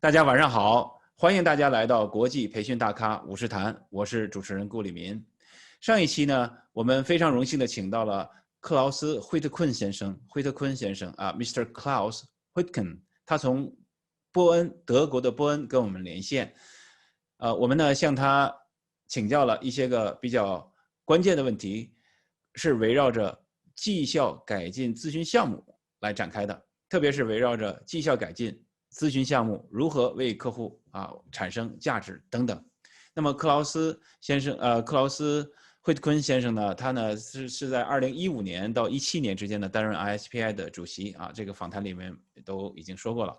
大家晚上好，欢迎大家来到国际培训大咖五十谈，我是主持人顾立民。上一期呢，我们非常荣幸的请到了克劳斯·惠特昆先生，Mr. Klaus Huitken， 他从德国的波恩跟我们连线。我们呢向他请教了一些个比较关键的问题，是围绕着绩效改进咨询项目来展开的，特别是围绕着绩效改进咨询项目如何为客户产生价值等等。那么克劳斯惠特昆先生呢，他呢是在2015年到17年之间呢担任 ISPI 的主席这个访谈里面都已经说过了。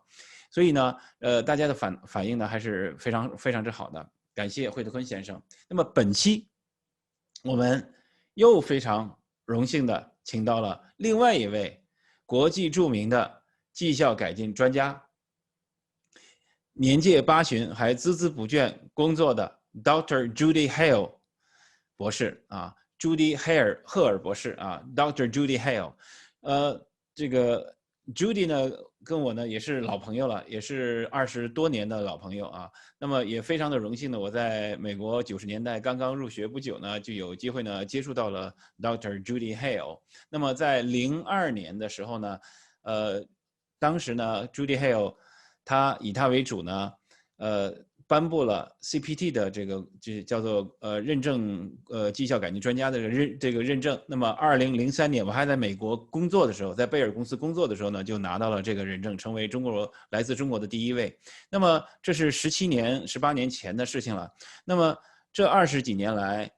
所以呢，大家的反应呢还是非常之好的，感谢惠特昆先生。那么本期我们又非常荣幸的请到了另外一位国际著名的绩效改进专家，年届80还孜孜不倦工作的 Dr. Judy Hale 博士Judy Hale 赫尔博士Dr. Judy Hale， 这个 Judy 呢跟我呢也是老朋友了，也是20多年的老朋友那么也非常的荣幸呢，我在美国90年代刚刚入学不久呢，就有机会呢接触到了 Dr. Judy Hale。那么在02年的时候呢，当时呢 Judy Hale 以他为主呢，颁布了 CPT 的这叫做认证绩效改进专家的这个认证。那么2003年我还在美国工作的时候，在贝尔公司工作的时候呢，就拿到了这个认证，成为来自中国的第一位。那么这是18年前的事情了。那么这20几年来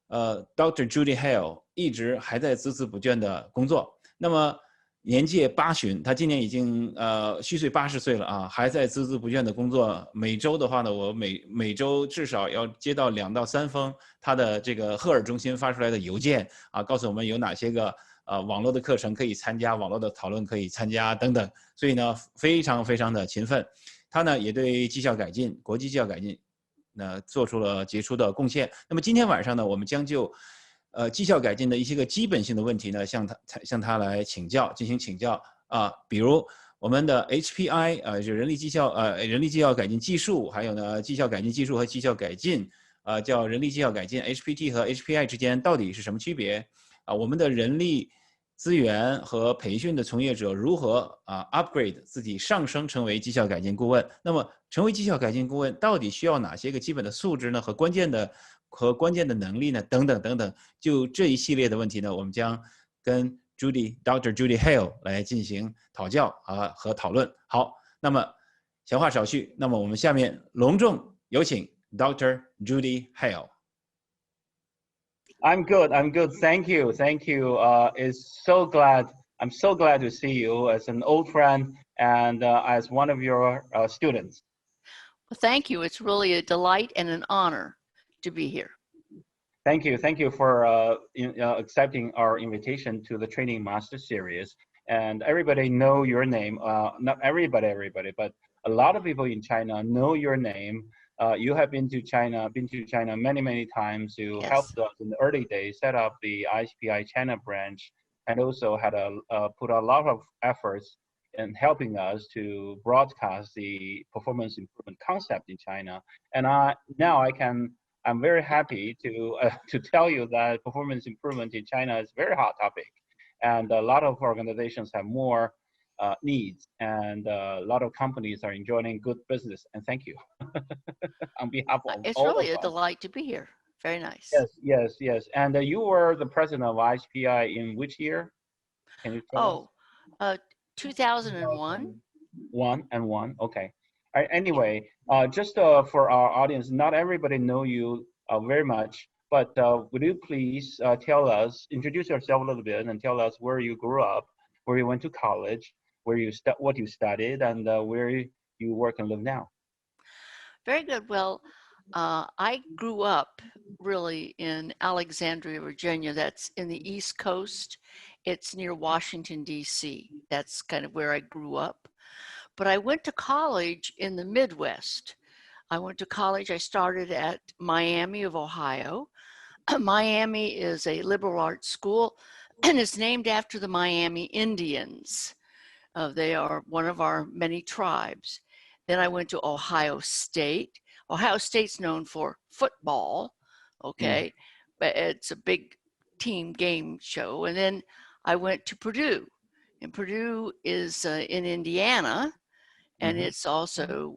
，Dr. Judy Hale 一直还在孜孜不倦的工作。那么年届80，他今年已经虚岁80岁了还在孜孜不倦的工作。每周的话呢，我每周至少要接到2到3封他的这个赫尔中心发出来的邮件告诉我们有哪些个网络的课程可以参加，网络的讨论可以参加等等。所以呢，非常的勤奋。他呢也对绩效改进、国际绩效改进做出了杰出的贡献。那么今天晚上呢，我们将就绩效改进的一些个基本性的问题呢，向他来进行请教比如我们的 HPI 就人力绩效改进技术，还有呢绩效改进技术和绩效改进叫人力绩效改进 HPT 和 HPI 之间到底是什么区别我们的人力资源和培训的从业者如何upgrade 自己上升成为绩效改进顾问？那么成为绩效改进顾问到底需要哪些个基本的素质呢？和关键的能力呢？等等，就这一系列的问题呢，我们将跟 Dr. Judy Hale 来进行讨教和讨论。好，那么闲话少叙，那么我们下面隆重有请 Dr. Judy Hale。I'm good. Thank you. I'm so glad to see you as an old friend and as one of your students. Well, thank you. It's really a delight and an honor to be here. Thank you for accepting our invitation to the Training Master Series. And everybody know your name. Not everybody, but a lot of people in China know your name. You have been to China many times. You Yes. helped us in the early days set up the ISPI China branch, and also had put a lot of efforts in helping us to broadcast the performance improvement concept in China. And I'm very happy to tell you that performance improvement in China is a very hot topic, and a lot of organizations have more needs, and a lot of companies are enjoying good business. And thank you on behalf of It's all really of a us. delight to be here. Very nice. Yes. And you were the president of ISPI in which year? Can you tell us? 2001. One. Okay. Anyway, just for our audience, not everybody know you very much, but would you please introduce yourself a little bit and tell us where you grew up, where you went to college, what you studied, and where you work and live now? Very good. Well, I grew up really in Alexandria, Virginia. That's in the East Coast. It's near Washington, D.C. That's kind of where I grew up. But I went to college in the Midwest. I started at Miami of Ohio. Miami is a liberal arts school, and it's named after the Miami Indians. They are one of our many tribes. Then I went to Ohio State. Ohio State's known for football, okay, but it's a big team game show. And then I went to Purdue, and Purdue is in Indiana, and it's also,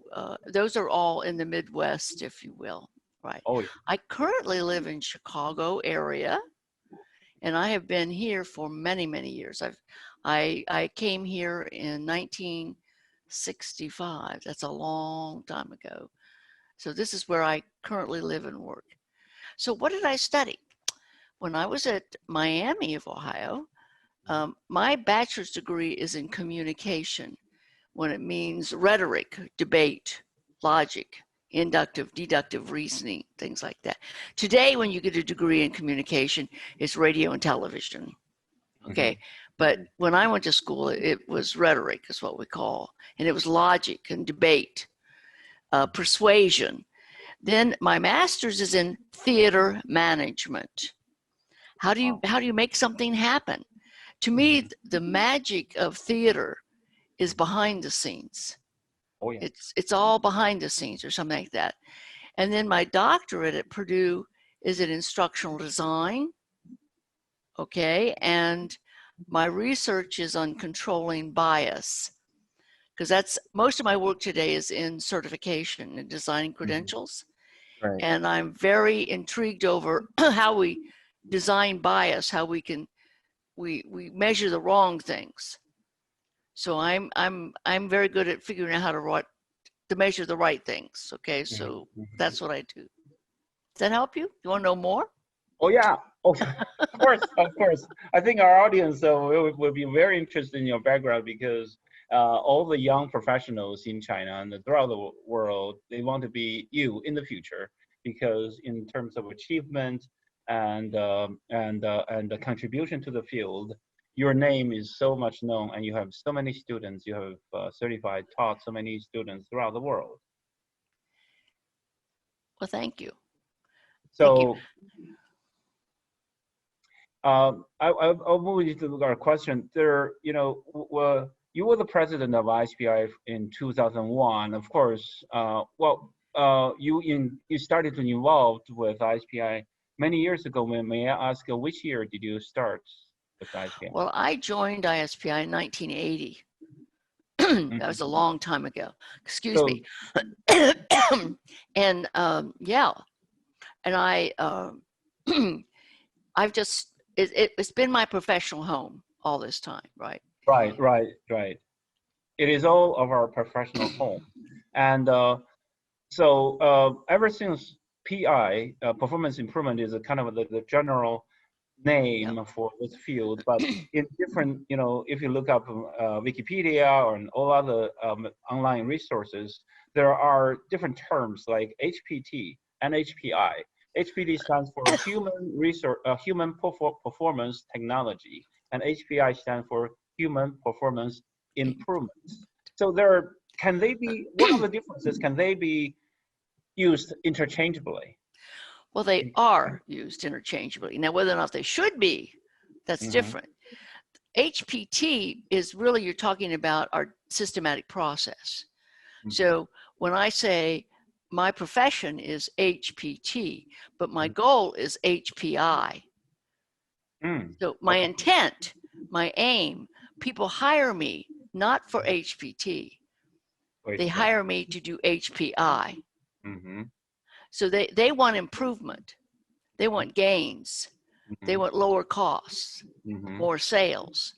those are all in the Midwest, if you will, right? Oh, yeah. I currently live in Chicago area, and I have been here for many, many years. I came here in 1965. That's a long time ago. So this is where I currently live and work. So what did I study? When I was at Miami of Ohio, my bachelor's degree is in communication, when it means rhetoric, debate, logic, inductive, deductive reasoning, things like that. Today, when you get a degree in communication, it's radio and television. Okay. But when I went to school, it was rhetoric, is what we call, and it was logic and debate, persuasion. Then my master's is in theater management. How do you make something happen? To me, the magic of theater is behind the scenes. Oh, yeah. It's all behind the scenes or something like that. And then my doctorate at Purdue is in instructional design. Okay. And my research is on controlling bias, because that's most of my work today is in certification and designing credentials. Right. And I'm very intrigued over how we design bias, how we can we measure the wrong things. So I'm very good at figuring out how to measure the right things. Okay, so that's what I do. Does that help you? You want to know more? Oh, yeah. Oh, of course, of course. I think our audience will be very interested in your background, because all the young professionals in China and throughout the world, they want to be you in the future, because in terms of achievement and the contribution to the field, your name is so much known, and you have so many students. You have taught so many students throughout the world. Well, thank you. So. I'll move into our question. You were the president of ISPI in 2001. Of course, you started to involved with ISPI many years ago. May I ask, which year did you start with ISPI? Well, I joined ISPI in 1980. That was a long time ago. Excuse me. And yeah, and I've just. It's been my professional home all this time, right? Right. It is all of our professional home. And so ever since PI, performance improvement, is a kind of the general name for this field, but in different, if you look up Wikipedia or all other online resources, there are different terms like HPT and HPI. HPT stands for Human Performance Technology, and HPI stands for Human Performance Improvements. So what are the differences? Can they be used interchangeably? Well, they are used interchangeably. Now, whether or not they should be, that's different. HPT is really, you're talking about our systematic process. So when I say my profession is HPT, but my goal is HPI. So my intent, my aim, people hire me not for HPT. They hire me to do HPI. So they want improvement. They want gains. They want lower costs, more sales,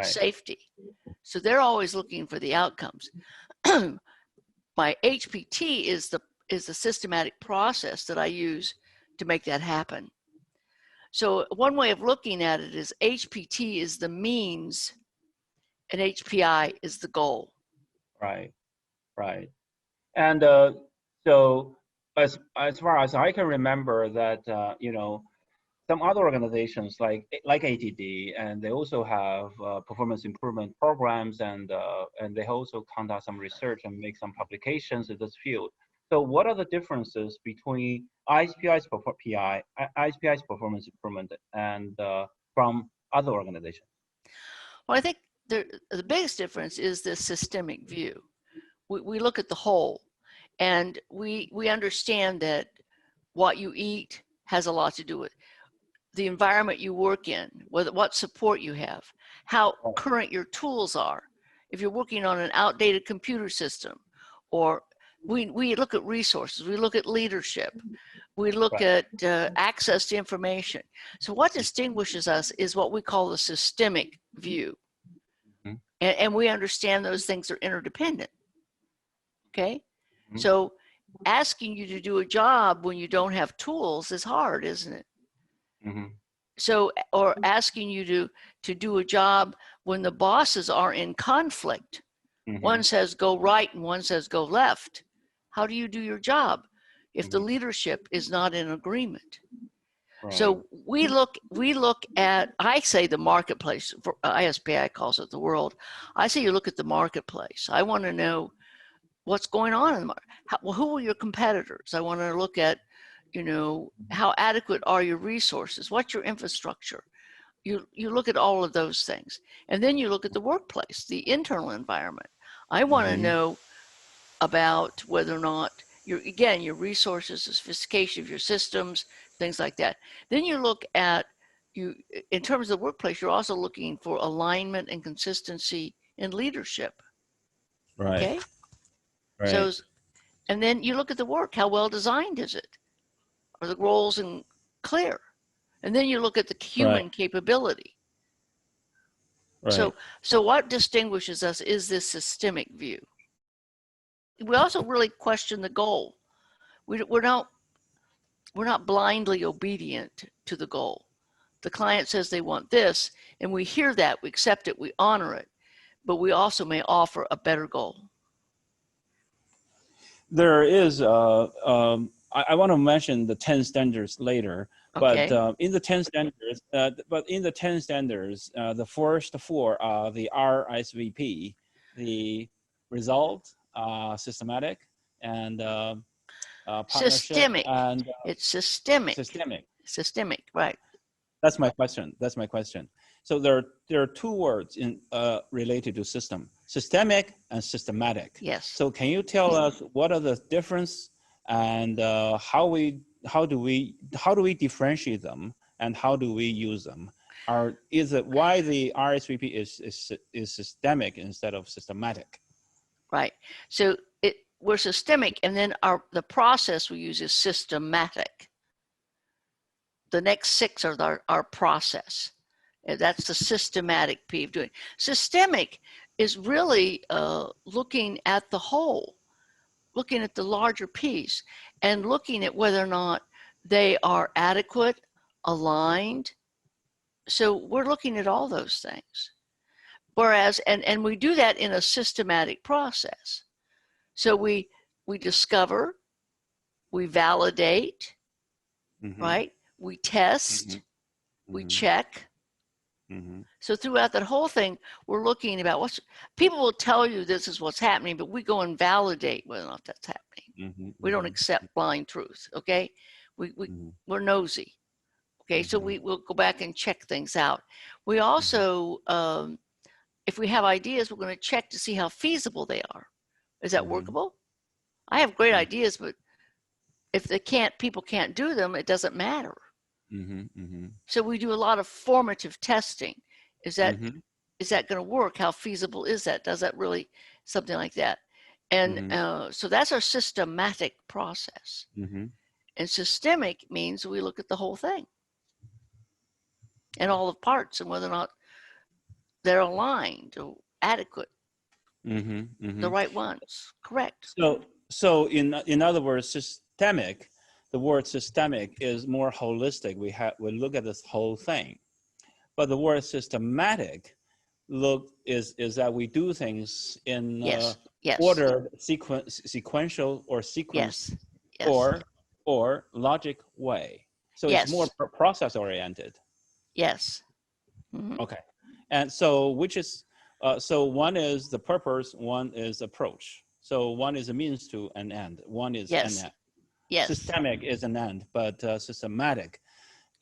safety. So they're always looking for the outcomes. My HPT is the systematic process that I use to make that happen. So one way of looking at it is HPT is the means and HPI is the goal. Right. And so as far as I can remember that, some other organizations like ATD, and they also have performance improvement programs, and they also conduct some research and make some publications in this field. So what are the differences between ISPI's performance improvement and from other organizations? Well, I think the biggest difference is the systemic view. we look at the whole, and we understand that what you eat has a lot to do with the environment you work in, what support you have, how current your tools are. If you're working on an outdated computer system, or we look at resources, we look at leadership, we look at access to information. So what distinguishes us is what we call the systemic view. And we understand those things are interdependent. Okay? So asking you to do a job when you don't have tools is hard, isn't it? So, or asking you to do a job when the bosses are in conflict. One says go right and one says go left. How do you do your job if the leadership is not in agreement? So we look at, I say the marketplace, for ISPI calls it the world. I say you look at the marketplace. I want to know what's going on in the market. Who are your competitors? I want to look at, you know, how adequate are your resources? What's your infrastructure? You look at all of those things. And then you look at the workplace, the internal environment. I want to know about whether or not your resources, the sophistication of your systems, things like that. Then you look at, in terms of the workplace, you're also looking for alignment and consistency in leadership. Right. Okay. Right. So, and then you look at the work. How well designed is it? Are the roles clear? And then you look at the human capability. Right. So what distinguishes us is this systemic view. We also really question the goal. We're not blindly obedient to the goal. The client says they want this, and we hear that, we accept it, we honor it, but we also may offer a better goal. There is, I want to mention the 10 standards later, Okay. but in the 10 standards, the first four are the RSVP, the result, systematic, and partnership. Systemic. And it's systemic. Systemic. Systemic, right. That's my question. So there are two words related to system: systemic and systematic. Yes. So can you tell us what are the difference, and how do we differentiate them, and how do we use them? Why the RSVP is systemic instead of systematic? Right. So we're systemic, and then the process we use is systematic. The next six are our process. That's the systematic P of doing. Systemic is really looking at the whole, looking at the larger piece, and looking at whether or not they are adequate, aligned. So we're looking at all those things. Whereas, and we do that in a systematic process. So we discover, we validate, right? We test, we check. So throughout that whole thing, we're looking about people will tell you this is what's happening, but we go and validate whether or not that's happening. We don't accept blind truth, okay? We're nosy, okay? So we'll go back and check things out. We also, if we have ideas, we're going to check to see how feasible they are. Is that workable? I have great ideas, but if people can't do them, it doesn't matter. So we do a lot of formative testing. Is that going to work? How feasible is that? Does that really, something like that? And so that's our systematic process. And systemic means we look at the whole thing and all the parts and whether or not they're aligned or adequate, the right ones, correct. So in other words, systemic, the word systemic is more holistic. We look at this whole thing, but the word systematic is that we do things in order, sequential or sequence, or logic way. So it's more process oriented. Yes. Okay, and so so one is the purpose, one is approach. So one is a means to an end, one is an end. Yes. Systemic is an end, but systematic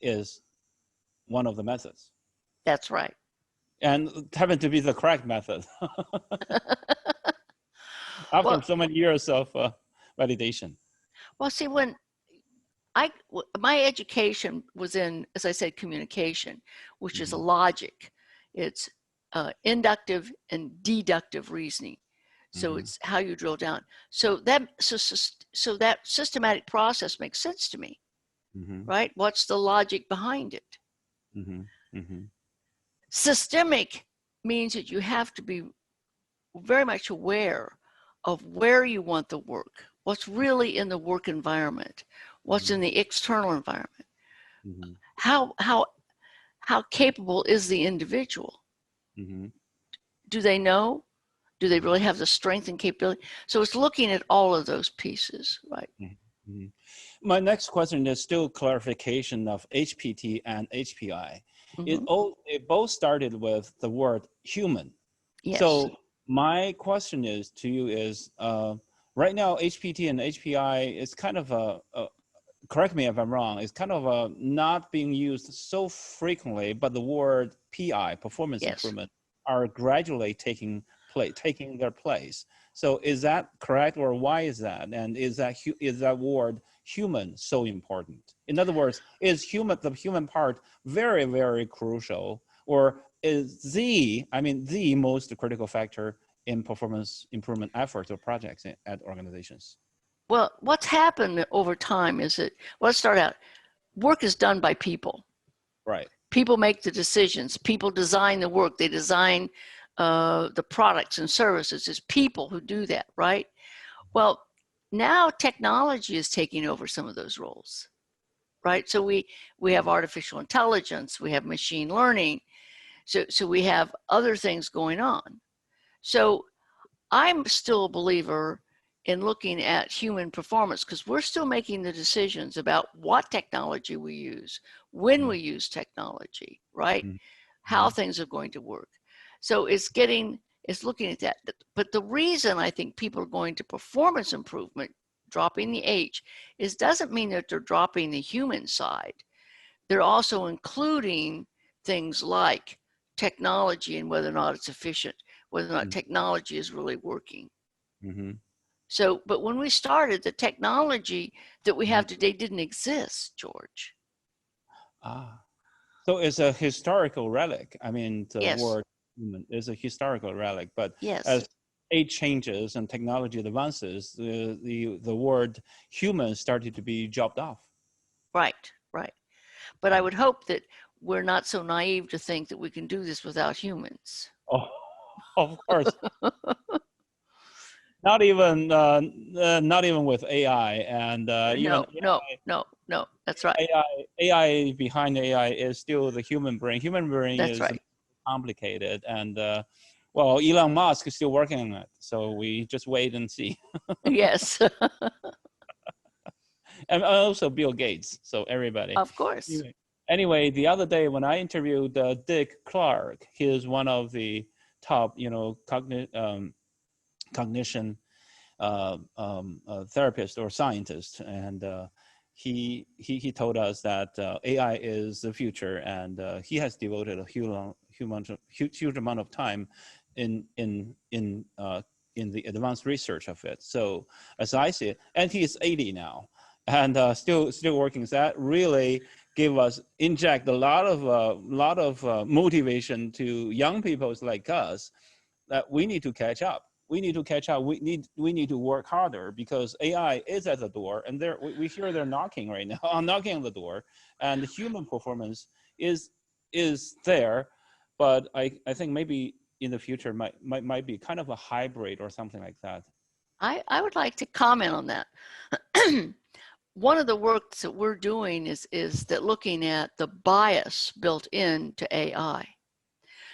is one of the methods. That's right. And it happened to be the correct method. after Well, so many years of validation. well, see, when my education was in, as I said, communication, which is a logic. It's inductive and deductive reasoning. So it's how you drill down. So that systematic process makes sense to me, right? What's the logic behind it? Systemic means that you have to be very much aware of where you want the work, what's really in the work environment, what's in the external environment, how capable is the individual? Do they know? Do they really have the strength and capability? So it's looking at all of those pieces, right? My next question is still clarification of HPT and HPI. It both started with the word human. Yes. So my question is to you is, right now HPT and HPI is kind of correct me if I'm wrong, it's kind of not being used so frequently, but the word PI, performance improvement, are gradually taking their place. So is that correct, or why is that? And is that word human so important? In other words, is the human part very, very crucial, or is the most critical factor in performance improvement efforts or projects at organizations? Well, what's happened over time is that, let's start out, work is done by people. Right. People make the decisions. People design the work. They design the products and services. It's people who do that, right? Well, now technology is taking over some of those roles, right? So we have artificial intelligence, we have machine learning, so we have other things going on. So I'm still a believer in looking at human performance, because we're still making the decisions about what technology we use, when we use technology, right? How things are going to work. So it's looking at that. But the reason I think people are going to performance improvement, dropping the H, doesn't mean that they're dropping the human side. They're also including things like technology and whether or not it's efficient, whether or not technology is really working. So, but when we started, the technology that we have today didn't exist, George. So it's a historical relic. I mean, the Yes. word human is a historical relic, but Yes. as age changes and technology advances, the word human started to be chopped off. Right, right. But I would hope that we're not so naive to think that we can do this without humans. Oh, of course. Not even with AI, and No, that's right. AI behind AI is still the human brain. Human brain That's is right. complicated, and well, Elon Musk is still working on it, so we just wait and see. Yes. And also Bill Gates, so everybody. Of course. Anyway, the other day when I interviewed Dick Clark, he is one of the top, cognition therapist or scientist, and he told us that AI is the future, and he has devoted a huge amount of time in the advanced research of it. So as I see it, and he is 80 now, and still working. So that really inject a lot of motivation to young people like us, that we need to catch up. We need to work harder, because AI is at the door, and we hear they're knocking right now, knocking on the door, and the human performance is there, but I think maybe in the future might be kind of a hybrid or something like that. I would like to comment on that. One of the works that we're doing is that looking at the bias built into AI.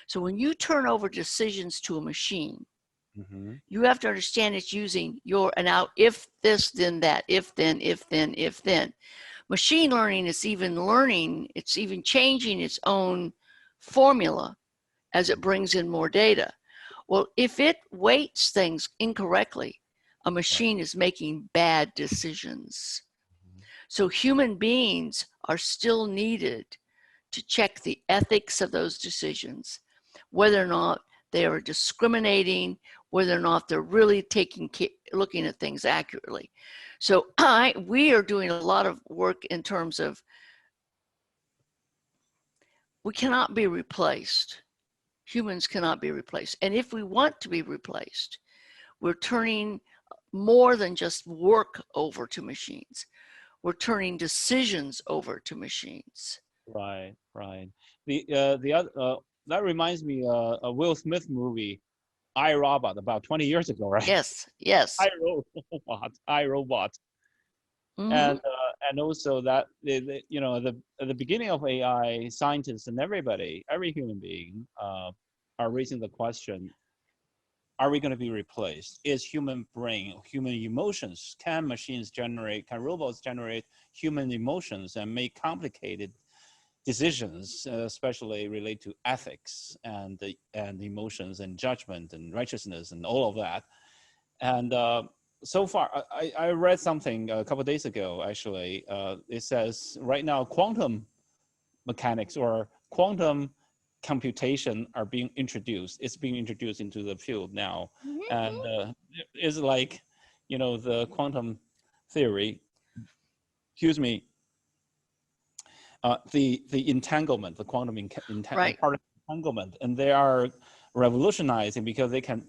So when you turn over decisions to a machine, you have to understand it's using if this, then that, if then, if then, if then. Machine learning is even learning, it's even changing its own formula as it brings in more data. Well, if it weights things incorrectly, a machine is making bad decisions. So human beings are still needed to check the ethics of those decisions, whether or not they are discriminating, whether or not they're really looking at things accurately. So we are doing a lot of work in terms of we cannot be replaced. Humans cannot be replaced. And if we want to be replaced, we're turning more than just work over to machines. We're turning decisions over to machines. Right, right. The other that reminds me a Will Smith movie, I, Robot, about 20 years ago, right? Yes, yes. I, Robot. Mm-hmm. And also that you know, at the beginning of AI, scientists and everybody, every human being, are raising the question: are we going to be replaced? Is human brain, human emotions, can machines generate, can robots generate human emotions and make complicated decisions, especially related to ethics and emotions and judgment and righteousness and all of that? And so far, I read something a couple of days ago, actually. It says right now quantum mechanics or quantum computation are being introduced. It's being introduced into the field now. And it's like, you know, the quantum theory, excuse me, the entanglement, the quantum Right. particle entanglement, and they are revolutionizing because they can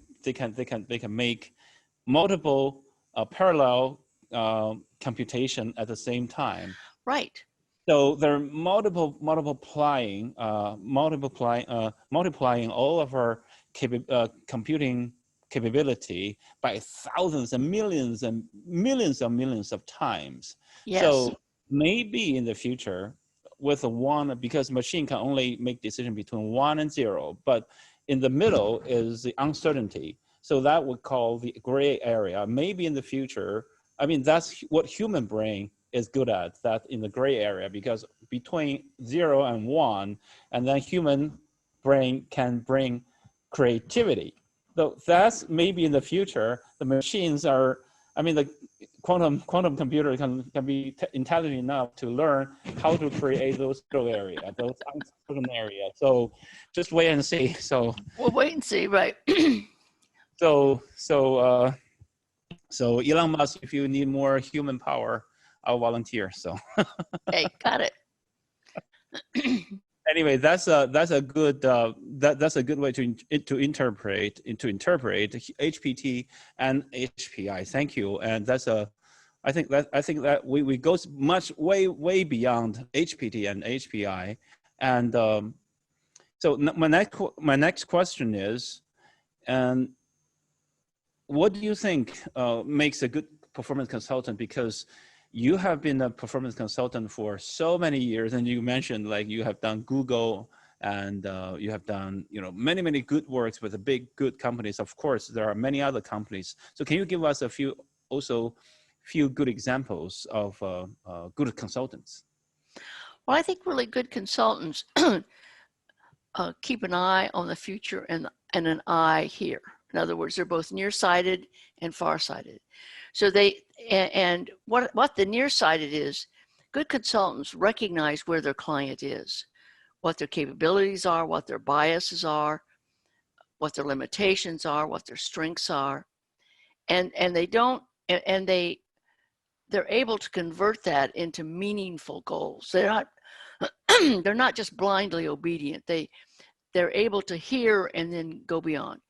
make multiple parallel computation at the same time. Right. So they're multiplying all of our computing capability by thousands and millions of times. Yes. So maybe in the future, with a one, because machine can only make decision between 1 and 0, but in the middle is the uncertainty. So that would call the gray area. Maybe in the future, I mean, that's what human brain is good at, that in the gray area, because between 0 and 1, and then human brain can bring creativity. So that's maybe in the future, the machines are, I mean, the quantum computer can be intelligent enough to learn how to create those middle area, those uncertain areas. So just wait and see. So we'll wait and see, right? So Elon Musk, if you need more human power, I'll volunteer. So Hey, got it. Anyway, that's a good that's a good way to interpret HPT and HPI. Thank you. And that's I think that we go way beyond HPT and HPI. And so my next question is, and what do you think makes a good performance consultant? Because you have been a performance consultant for so many years, and you mentioned like you have done Google, and you have done, you know, many good works with the big good companies. Of course, there are many other companies. So can you give us a few good examples of good consultants? Well, I think really good consultants keep an eye on the future and an eye here. In other words, they're both nearsighted and farsighted. So and what the nearsighted is, good consultants recognize where their client is, what their capabilities are, what their biases are, what their limitations are, what their strengths are, and they're able to convert that into meaningful goals. They're not just blindly obedient. They're able to hear and then go beyond.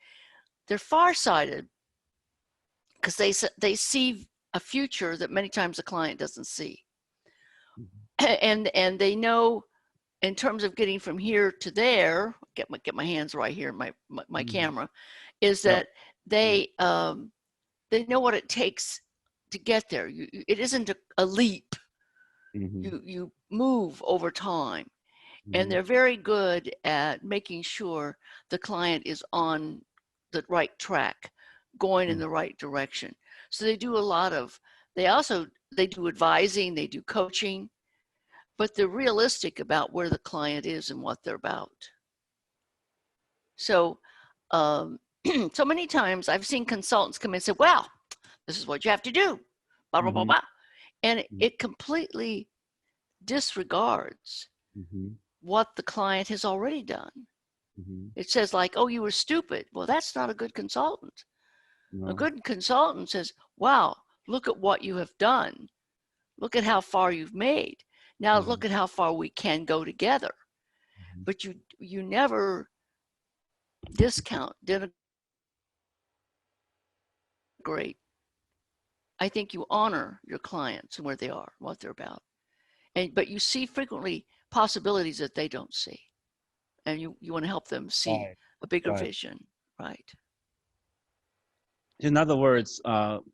They're farsighted because they see a future that many times the client doesn't see. Mm-hmm. And they know in terms of getting from here to there, get my hands right here, my mm-hmm. camera, is that they know what it takes to get there. It isn't a leap. Mm-hmm. You move over time. Mm-hmm. And they're very good at making sure the client is on the right track, going in the right direction. So they do a lot of, they do advising, they do coaching, but they're realistic about where the client is and what they're about. So, so many times I've seen consultants come in and say, well, this is what you have to do, blah, blah, blah, blah. And it completely disregards what the client has already done. It says like, oh, you were stupid. Well, that's not a good consultant. No. A good consultant says, wow, look at what you have done. Look at how far you've made. Now look at how far we can go together. But you never discount, denigrate. I think you honor your clients and where they are, what they're about. But you see frequently possibilities that they don't see. And you want to help them see a bigger vision, right? In other words,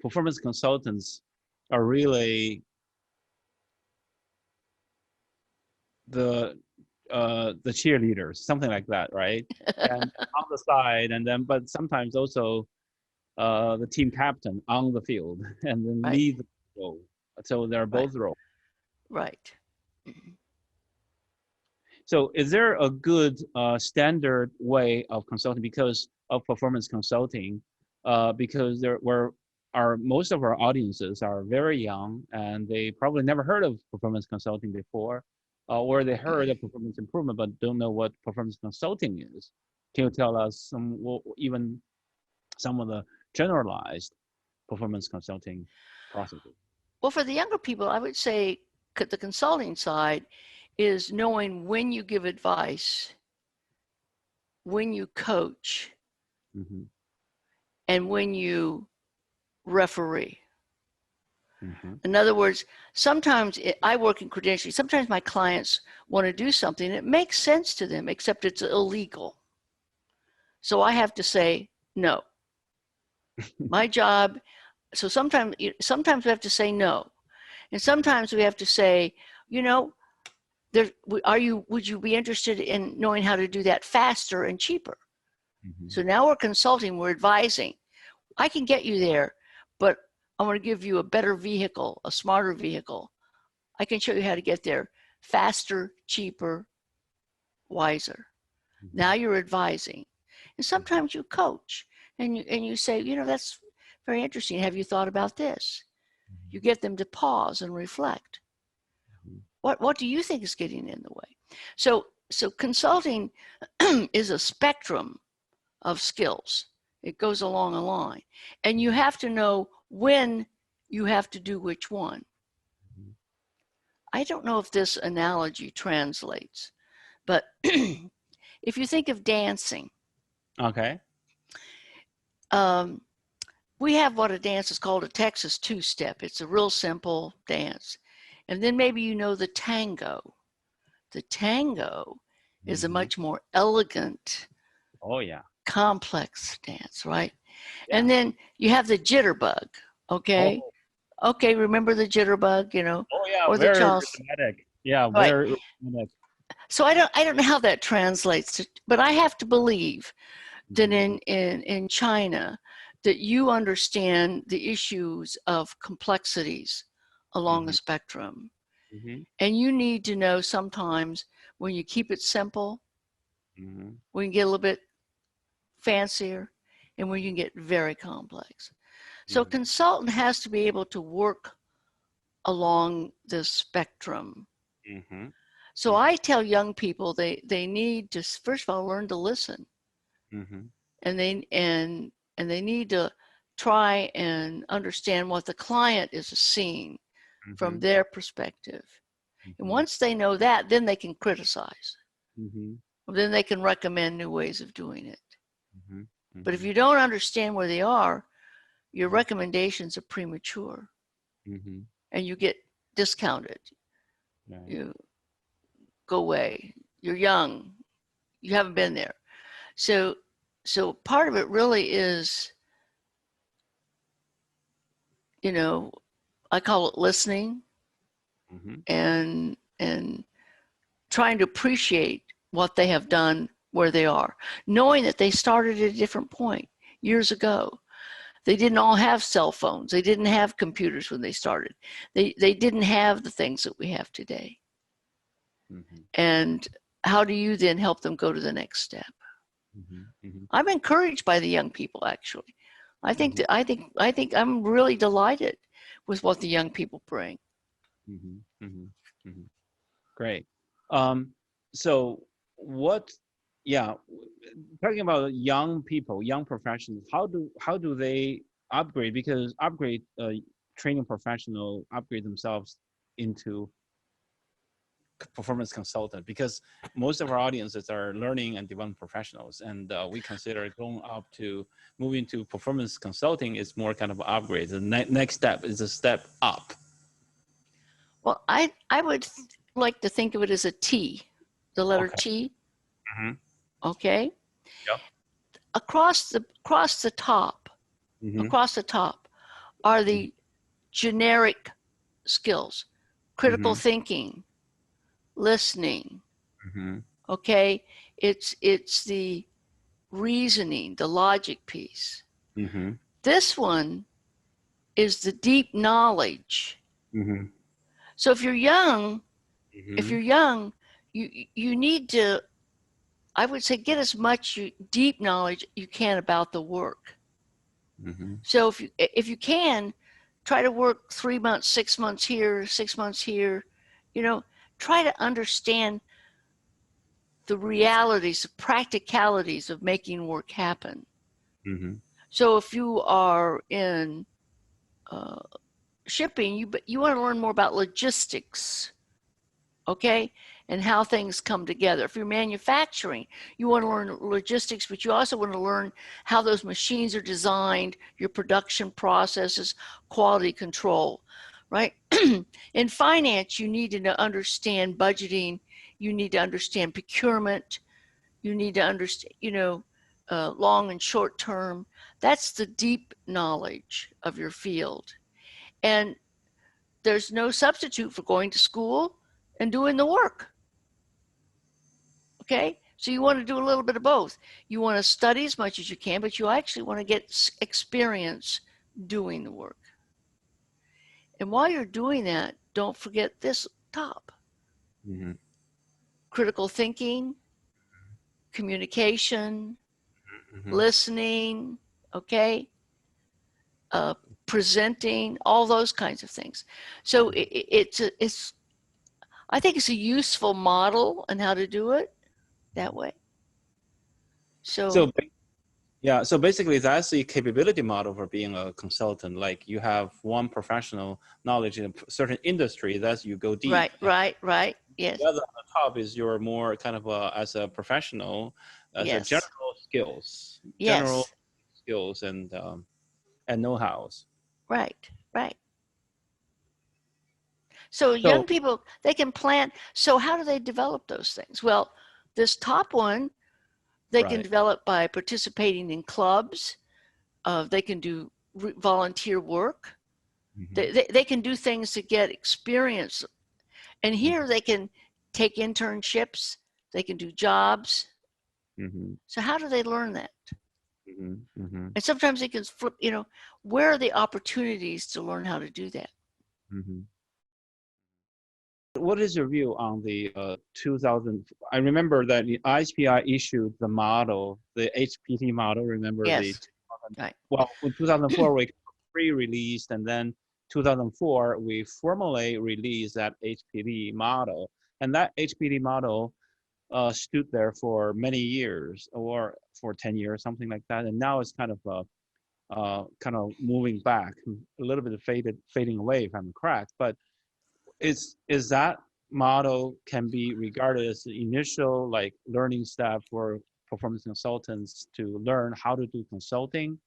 performance consultants are really the cheerleaders, something like that, right? And on the side, and then but sometimes also the team captain on the field, and then Right. lead the role. So they're both roles. Right. So is there a good standard way of consulting because of performance consulting? Because most of our audiences are very young and they probably never heard of performance consulting before, or they heard of performance improvement but don't know what performance consulting is. Can you tell us even some of the generalized performance consulting processes? Well, for the younger people, I would say the consulting side is knowing when you give advice, when you coach, and when you referee. In other words, sometimes I work in credentialing. Sometimes my clients want to do something. It makes sense to them, except it's illegal. So I have to say no. My job. So sometimes we have to say no, and sometimes we have to say, you know, would you be interested in knowing how to do that faster and cheaper? So now we're consulting, we're advising. I can get you there, but I want to give you a better vehicle, a smarter vehicle. I can show you how to get there faster, cheaper, wiser. Now you're advising. And sometimes you coach and you say, you know, that's very interesting. Have you thought about this? You get them to pause and reflect. What do you think is getting in the way? So consulting is a spectrum of skills. It goes along a line. And you have to know when you have to do which one. I don't know if this analogy translates, but if you think of dancing. Okay. We have what a dance is called a Texas two-step. It's a real simple dance. And then maybe you know the tango. The tango is a much more elegant, complex dance, right? Yeah. And then you have the jitterbug, okay? Okay, remember the jitterbug, you know? Or very the rhythmic. Yeah, very rhythmic. So I don't know how that translates, but I have to believe that in China, that you understand the issues of complexities along the spectrum. And you need to know sometimes when you keep it simple, when you get a little bit fancier, and when you get very complex. So a consultant has to be able to work along the spectrum. So I tell young people they need to, first of all, learn to listen. And they need to try and understand what the client is seeing from their perspective. And once they know that, then they can criticize. Then they can recommend new ways of doing it. But if you don't understand where they are, your recommendations are premature. And you get discounted. You go away. You're young. You haven't been there. So part of it really is, you know, I call it listening and trying to appreciate what they have done where they are, knowing that they started at a different point years ago. They didn't all have cell phones. They didn't have computers when they started. They didn't have the things that we have today. And how do you then help them go to the next step? I'm encouraged by the young people, actually. I think I'm really delighted with what the young people bring. Great. So what, talking about young people, young professionals, how do they upgrade, because upgrade training professional upgrade themselves into performance consultant, because most of our audiences are learning and development professionals, and we consider going up to moving to performance consulting is more kind of upgrade. The next step is a step up. Well, I would like to think of it as a T, the letter T. Mm-hmm. Okay. Yep. Across the top, Mm-hmm. across the top are the generic skills: critical thinking, listening. Mm-hmm. Okay, it's the reasoning, the logic piece. Mm-hmm. This one is the deep knowledge. Mm-hmm. So if you're young, Mm-hmm. you need to, I would say, get as much deep knowledge you can about the work. Mm-hmm. So if you can, try to work 3 months, 6 months here, 6 months here, you know, try to understand the realities, the practicalities of making work happen. Mm-hmm. So if you are in shipping, you want to learn more about logistics, okay, and how things come together. If you're manufacturing, you want to learn logistics, but you also want to learn how those machines are designed, your production processes, quality control, right? In finance, you need to understand budgeting, you need to understand procurement, you need to understand, long and short term. That's the deep knowledge of your field. And there's no substitute for going to school and doing the work. Okay, so you want to do a little bit of both. You want to study as much as you can, but you actually want to get experience doing the work. And while you're doing that, don't forget this top: Mm-hmm. critical thinking, communication, Mm-hmm. listening, okay, presenting, all those kinds of things. So it's I think it's a useful model on how to do it that way. So Yeah, so basically that's the capability model for being a consultant. Like you have one professional knowledge in a certain industry, that's you go deep. right. Yes. The other on the top is your more kind of as a professional, as a Yes. general Yes. skills and know-hows. Right. So So young people, they can plan. So how do they develop those things? Well, this top one, they can right. develop by participating in clubs. They can do volunteer work. Mm-hmm. They can do things to get experience. And here they can take internships. They can do jobs. Mm-hmm. So how do they learn that? Mm-hmm. Mm-hmm. And sometimes they can flip, where are the opportunities to learn how to do that? Mm-hmm. What is your view on the 2000? I remember that the ISPI issued the model, the HPT model. Remember the Yes. Right. well, in 2004 we pre-released, and then 2004 we formally released that HPT model, and that HPT model stood there for many years, or for 10 years, something like that, and now it's kind of moving back, a little bit fading away, if I'm correct, but. Is that model can be regarded as the initial like learning step for performance consultants to learn how to do consulting,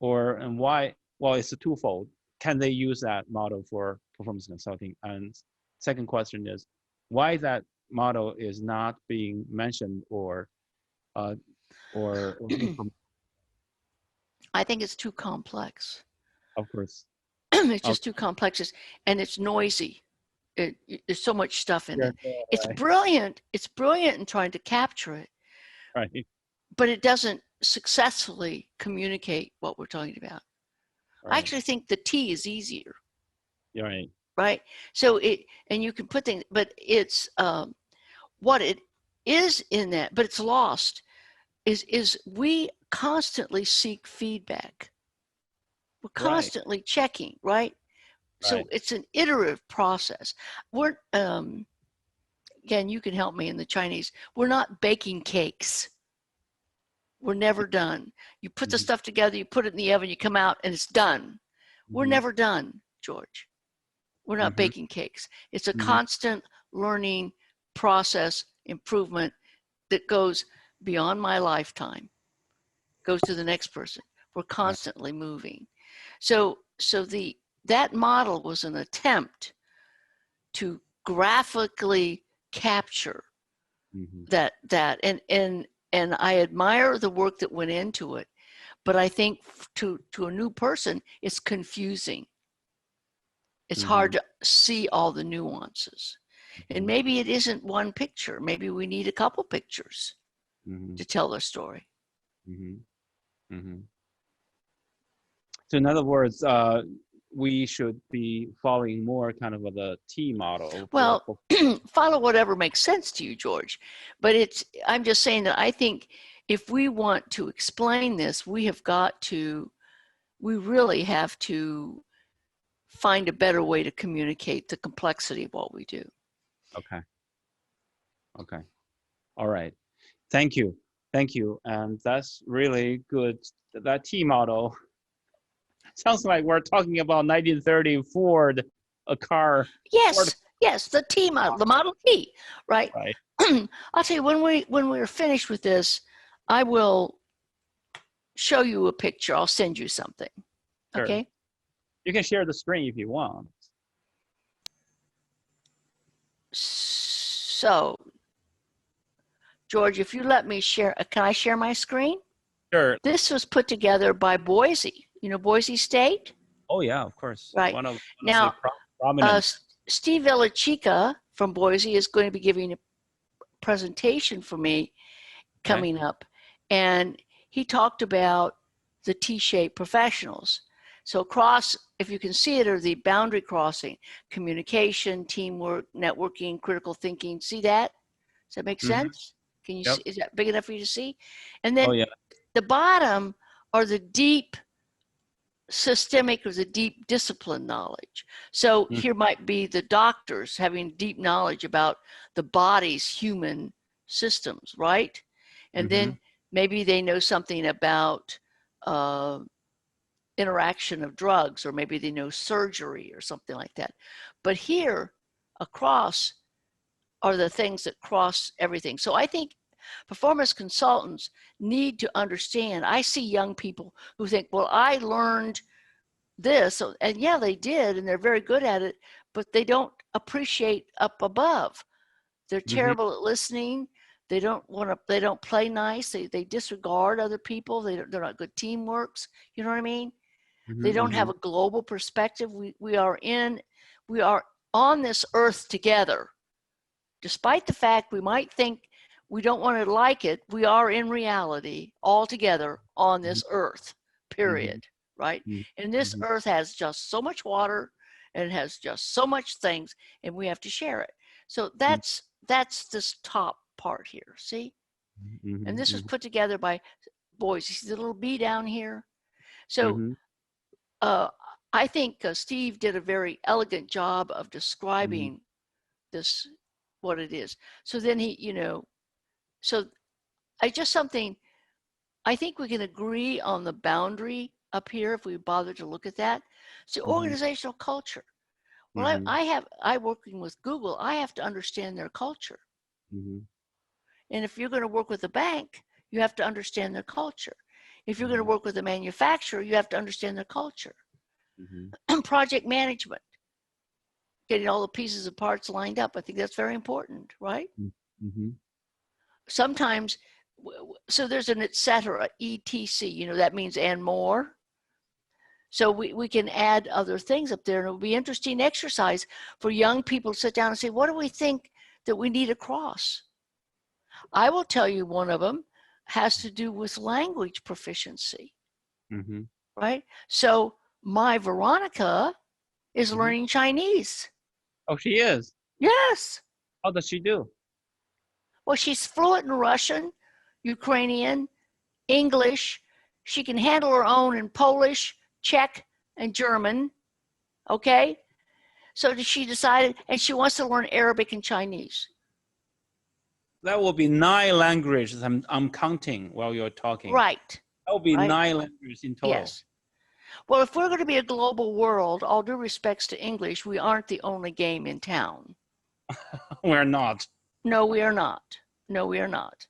or and why? Well, it's a twofold. Can they use that model for performance consulting? And second question is why that model is not being mentioned uh, or I think it's too complex. of course. It's Okay. just too complex, and it's noisy. There's so much stuff in Yeah, it. It's brilliant. It's brilliant in trying to capture it, right. but it doesn't successfully communicate what we're talking about. I Right. actually think the T is easier, Right. right? So and you can put things, but it's what it is in that, but it's lost. Is we constantly seek feedback. We're Right. constantly checking, right? So Right. it's an iterative process. We're again, you can help me in the Chinese. We're not baking cakes. We're never done. You put the stuff together, you put it in the oven, you come out, and it's done. We're never done, George. We're not baking cakes. It's a constant learning process, improvement that goes beyond my lifetime, goes to the next person. We're constantly moving. So that model was an attempt to graphically capture that and I admire the work that went into it, but I think to a new person, it's confusing. It's hard to see all the nuances. And maybe it isn't one picture. Maybe we need a couple pictures to tell the story. So in other words, we should be following more kind of the T model. Well, follow whatever makes sense to you, George. But I'm just saying that I think if we want to explain this, we really have to find a better way to communicate the complexity of what we do. Okay. All right. Thank you. And that's really good. That T model sounds like we're talking about 1930 Ford, a car. Yes, Ford. yes, the T model, the Model T, right? Right. I'll tell you, when we're finished with this, I will show you a picture. I'll send you something. Sure. Okay. You can share the screen if you want. So, George, if you let me share, can I share my screen? Sure. This was put together by Boise. You know Boise State? Oh yeah, of course. Right. One of Now, the prominent. Steve Velachica from Boise is going to be giving a presentation for me coming up. And he talked about the T-shaped professionals. So across, if you can see it, are the boundary crossing, communication, teamwork, networking, critical thinking. See that? Does that make sense? Can you see, is that big enough for you to see? And then the bottom are the deep systemic or the deep discipline knowledge. So here might be the doctors having deep knowledge about the body's human systems, right? And then maybe they know something about interaction of drugs, or maybe they know surgery or something like that. But here across are the things that cross everything. So I think performance consultants need to understand. I see young people who think, well, I learned this, and yeah, they did, and they're very good at it, but they don't appreciate up above. They're terrible at listening. They don't play nice. They disregard other people. They're not good teamworks. You know what I mean? They don't have a global perspective. We are on this earth together. Despite the fact we might think we don't want to like it, we are in reality all together on this earth, period, right? And this earth has just so much water, and it has just so much things, and we have to share it. So that's this top part here, see? And this was put together by boys. You see the little bee down here? So I think Steve did a very elegant job of describing this, what it is. So then so I think we can agree on the boundary up here if we bother to look at that. So organizational culture. Well, I working with Google, I have to understand their culture. And if you're going to work with a bank, you have to understand their culture. If you're going to work with a manufacturer, you have to understand their culture. Project management, getting all the pieces and parts lined up. I think that's very important, right? Sometimes, so there's an et cetera, ETC, that means and more. So we can add other things up there, and it'll be interesting exercise for young people to sit down and say, what do we think that we need across? I will tell you one of them has to do with language proficiency, right? So my Veronica is learning Chinese. Oh, she is? Yes. How does she do? Well, she's fluent in Russian, Ukrainian, English. She can handle her own in Polish, Czech, and German. Okay? So she decided, and she wants to learn Arabic and Chinese. that will be 9 languages. I'm counting while you're talking. Right. That will be right. 9 languages in total. Yes. Well, if we're going to be a global world, all due respects to English, we aren't the only game in town. We're not. No, we are not. No, we are not.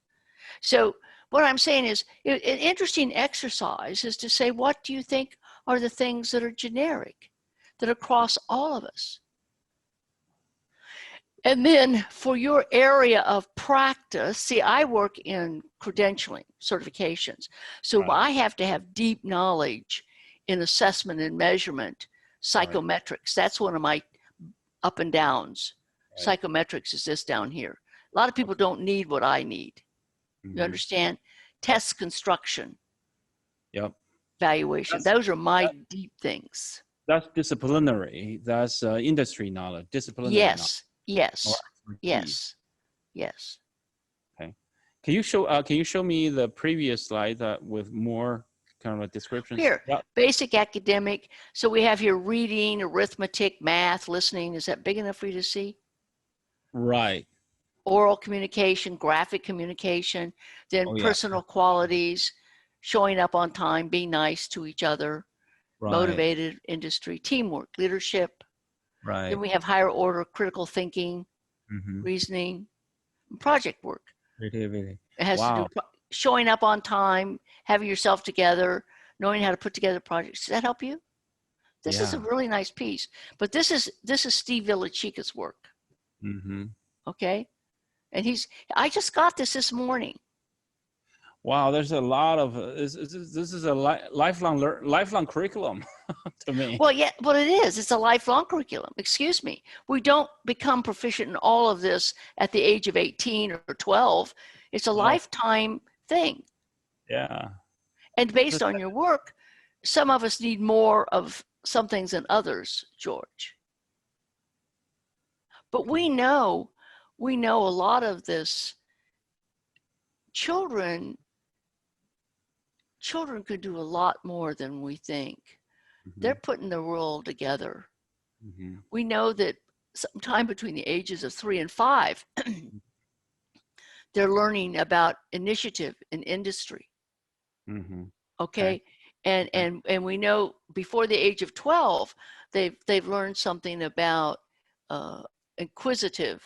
So what I'm saying is an interesting exercise is to say, what do you think are the things that are generic, that are across all of us? And then for your area of practice, see, I work in credentialing certifications. So Right. I have to have deep knowledge in assessment and measurement, psychometrics. That's one of my up and downs. Right. Psychometrics is this down here. A lot of people don't need what I need. Mhm. You understand? Test construction, Yep. valuation. Those are my deep things. That's disciplinary. That's industry knowledge. Disciplinary knowledge. Yes, yes, Or expertise. yes, yes. Okay. Can you show me the previous slide with more kind of a description? Here, Yeah. basic academic. So we have here reading, arithmetic, math, listening. Is that big enough for you to see? Right. Oral communication, graphic communication, then Oh, yeah. personal qualities, showing up on time, being nice to each other, Right. motivated industry, teamwork, leadership. Right. Then we have higher order critical thinking, Mhm. reasoning, and project work. Really. It has to Wow. do showing up on time, having yourself together, knowing how to put together projects. Does that help you? This is a Yeah. really nice piece. But this is Steve Villachica's work. Mm-hmm. Okay. And I just got this morning. Wow, there's a lot of this is a lifelong curriculum to me. Well, yeah, well, it is. It's a lifelong curriculum. Excuse me. We don't become proficient in all of this at the age of 18 or 12. It's a lifetime thing. Yeah. And based on your work, some of us need more of some things than others, George. But we know a lot of this. Children could do a lot more than we think. Mm-hmm. They're putting the world together. Mm-hmm. We know that sometime between the ages of 3 and 5, they're learning about initiative in industry. Mm-hmm. Okay. And we know before the age of 12, they've learned something about inquisitive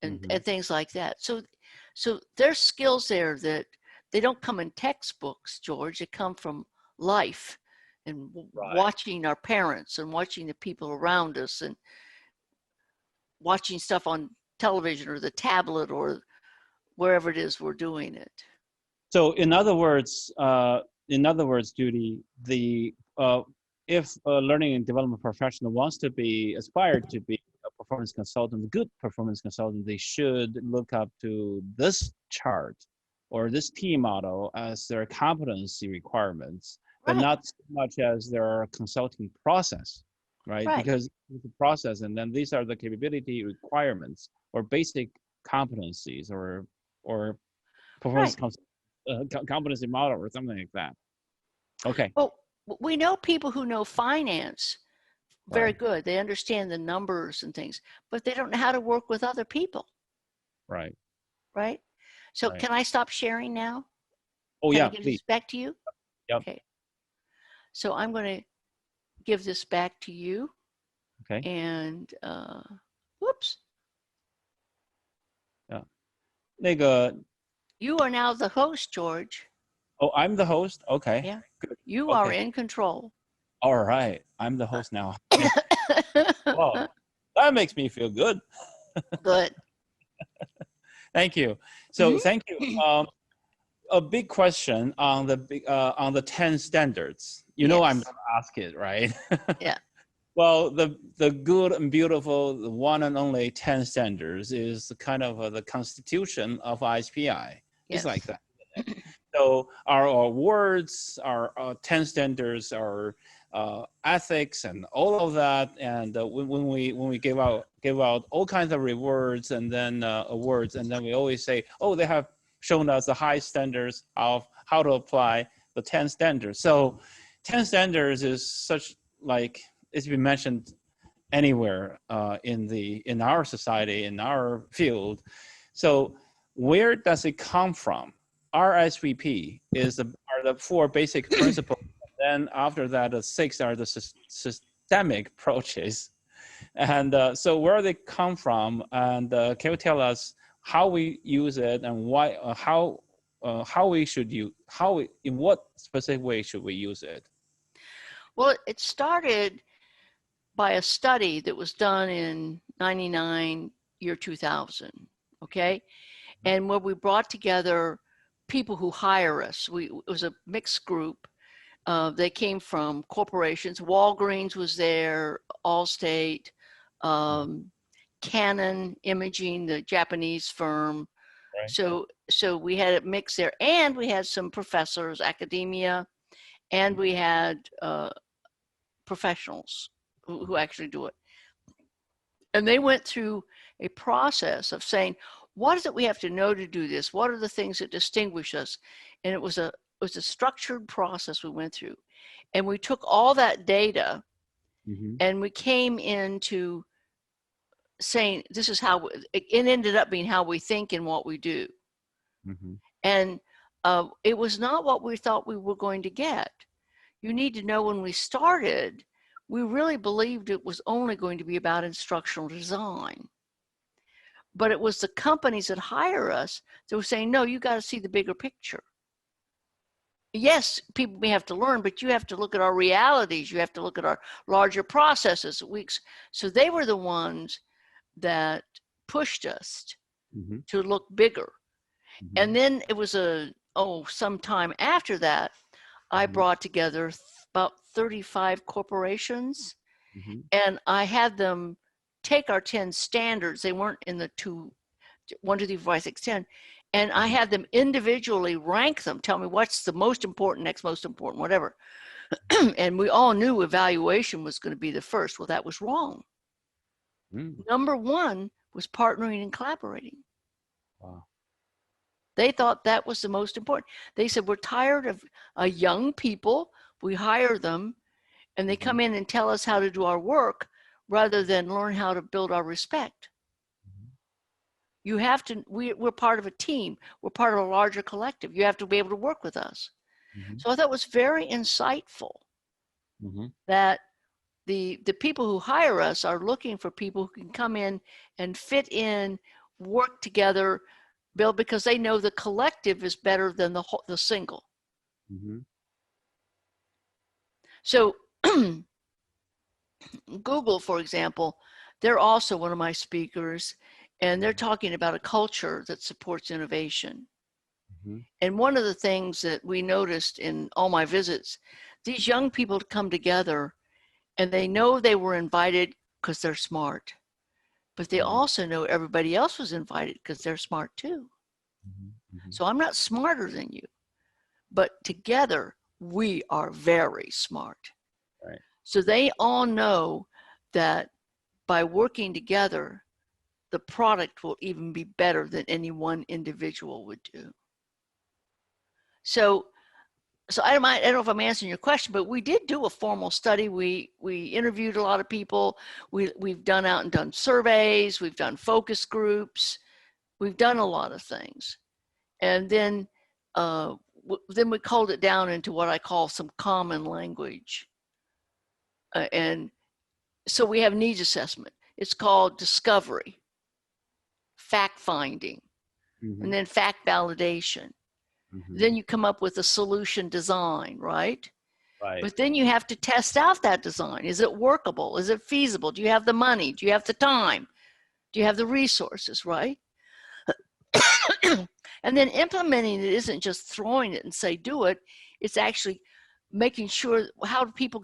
and things like that. So there's skills there that they don't come in textbooks, George. They come from life and watching our parents and watching the people around us and watching stuff on television or the tablet or wherever it is we're doing it. So in other words, Judy, if a learning and development professional wants to be aspired to be a performance consultant, a good performance consultant, they should look up to this chart or this T model as their competency requirements, but not so much as their consulting process, right? Because it's a process, and then these are the capability requirements or basic competencies or performance competency model or something like that. Okay. Well, we know people who know finance very good. They understand the numbers and things, but they don't know how to work with other people. Right. Right. So can I stop sharing now? Oh, can yeah, I give please. this back to you? Yep. Okay. So I'm going to give this back to you. Okay. And whoops. Yeah. You are now the host, George. Oh, I'm the host? Okay. Yeah. Good. You are in control. All right. I'm the host now. Well, that makes me feel good. Good. Thank you. So thank you. A big question on the 10 standards. You know I'm going to ask it, right? Yeah. Well, the good and beautiful, the one and only 10 standards is kind of the constitution of ISPI. Yes. It's like that. So our words, our 10 standards, our ethics, and all of that. And when we give out all kinds of rewards and then awards, and then we always say, oh, they have shown us the high standards of how to apply the 10 standards. So 10 standards is such like it's been mentioned anywhere in our society, in our field. So where does it come from? RSVP are the 4 basic principles. Then after that, the 6 are the systemic approaches. And so where they come from, and can you tell us how we use it and why, how we should use, in what specific way should we use it? Well, it started by a study that was done in 99, year 2000, okay? And where we brought together people who hire us. It was a mixed group. They came from corporations. Walgreens was there, Allstate, Canon Imaging, the Japanese firm. Right. So we had a mix there, and we had some professors, academia, and we had professionals who actually do it. And they went through a process of saying, what is it we have to know to do this? What are the things that distinguish us? And it was a structured process we went through. And we took all that data and we came into saying, this is how, it ended up being how we think and what we do. And it was not what we thought we were going to get. You need to know, when we started, we really believed it was only going to be about instructional design. But it was the companies that hire us that were saying, no, you got to see the bigger picture. Yes, people may have to learn, but you have to look at our realities. You have to look at our larger processes. So they were the ones that pushed us to look bigger. And then it was some time after that, I brought together about 35 corporations, and I had them take our 10 standards. They weren't in the 1, 2, 3, 4, 5, 6, 10. And I had them individually rank them, tell me what's the most important, next most important, whatever. And we all knew evaluation was going to be the first. Well, that was wrong. Number 1 was partnering and collaborating. Wow. They thought that was the most important. They said, we're tired of young people. We hire them and they come in and tell us how to do our work rather than learn how to build our respect. You have to, we're part of a team. We're part of a larger collective. You have to be able to work with us. So I thought it was very insightful that the people who hire us are looking for people who can come in and fit in, work together, build, because they know the collective is better than the single. So Google, for example, they're also one of my speakers, and they're talking about a culture that supports innovation. And one of the things that we noticed in all my visits, these young people come together and they know they were invited because they're smart, but they also know everybody else was invited because they're smart too. So I'm not smarter than you, but together we are very smart. Right. So they all know that by working together, the product will even be better than any one individual would do. So I don't know if I'm answering your question, but we did do a formal study. We interviewed a lot of people. We've done out and done surveys. We've done focus groups. We've done a lot of things. And then we culled it down into what I call some common language. And so we have needs assessment. It's called discovery, fact finding, and then fact validation. Then you come up with a solution design, right? Right. But then you have to test out that design. Is it workable? Is it feasible? Do you have the money? Do you have the time? Do you have the resources, right? And then implementing it isn't just throwing it and say, do it. It's actually making sure, how do people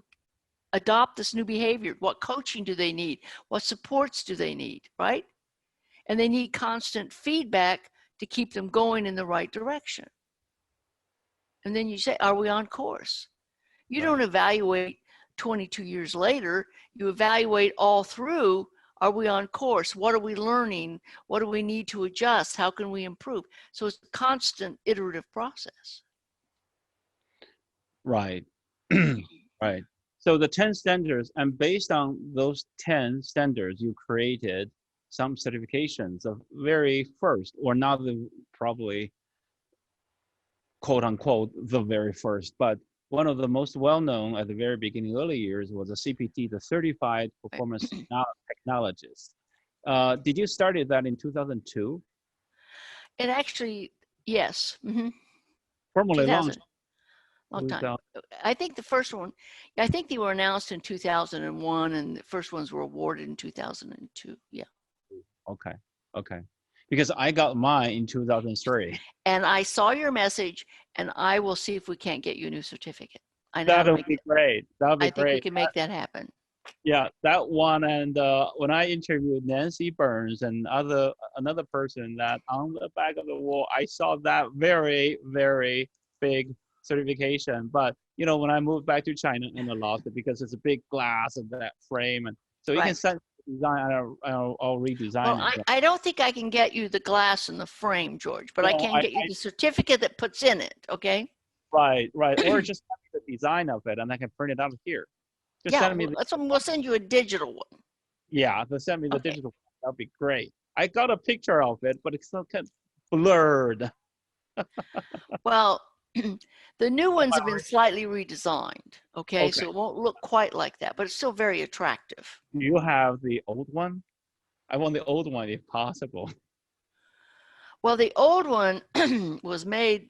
adopt this new behavior? What coaching do they need? What supports do they need, right? And they need constant feedback to keep them going in the right direction. And then you say, are we on course? You don't evaluate 22 years later. You evaluate all through, are we on course? What are we learning? What do we need to adjust? How can we improve? So it's a constant iterative process. Right. Right. So the 10 standards, and based on those 10 standards you created some certifications of very first, or not the probably quote unquote the very first, but one of the most well-known at the very beginning, early years, was a CPT, the Certified Performance Technologist. Did you started that in 2002? It actually, yes. Formally 2000, launched. long time. I think the first one, I think they were announced in 2001, and the first ones were awarded in 2002. Yeah. Okay, okay. Because I got mine in 2003. And I saw your message, and I will see if we can't get you a new certificate. I know how to That'll make be it. great. That'll be I think we great. can make that happen. Yeah, that one. And when I interviewed Nancy Burns and another person, that on the back of the wall, I saw that very, very big certification. But you know, when I moved back to China, and I lost it because it's a big glass of that frame, and so you can Right. send design. I'll redesign Well, it. I don't think I can get you the glass and the frame, George, but I Well, can get you the certificate that puts in it. Okay. right, or just send me the design of it, and I can print it out here. Just Yeah, send me. we'll send you a digital one. Yeah, they send me the Okay. digital. That'd be great. I got a picture of it, but it's still kind of blurred. Well, the new ones have been slightly redesigned. Okay, so it won't look quite like that, but it's still very attractive. Do you have the old one? I want the old one if possible. Well, the old one was made.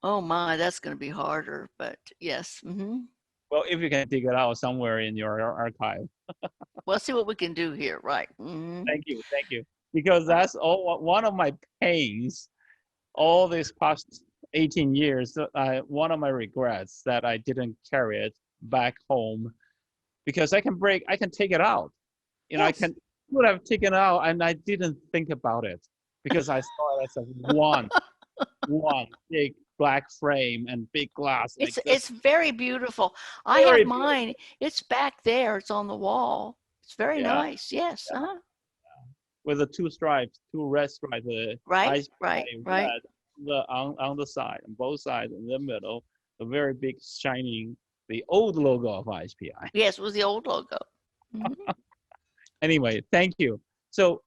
Oh my, that's going to be harder, but yes. Well, if you can dig it out somewhere in your archive. We'll see what we can do here, right? Thank you, because that's all one of my pains. All these past 18 years, one of my regrets that I didn't carry it back home, because I can take it out. You know, Yes. I would have taken it out, and I didn't think about it because I saw it as a one big black frame and big glass. It's very beautiful. I have mine. It's back there. It's on the wall. It's very nice. Yes. Yeah. With the two red stripes, right. red, on the side, on both sides, in the middle, the very big shining, the old logo of ISPI. Yes, it was the old logo. Anyway, thank you. So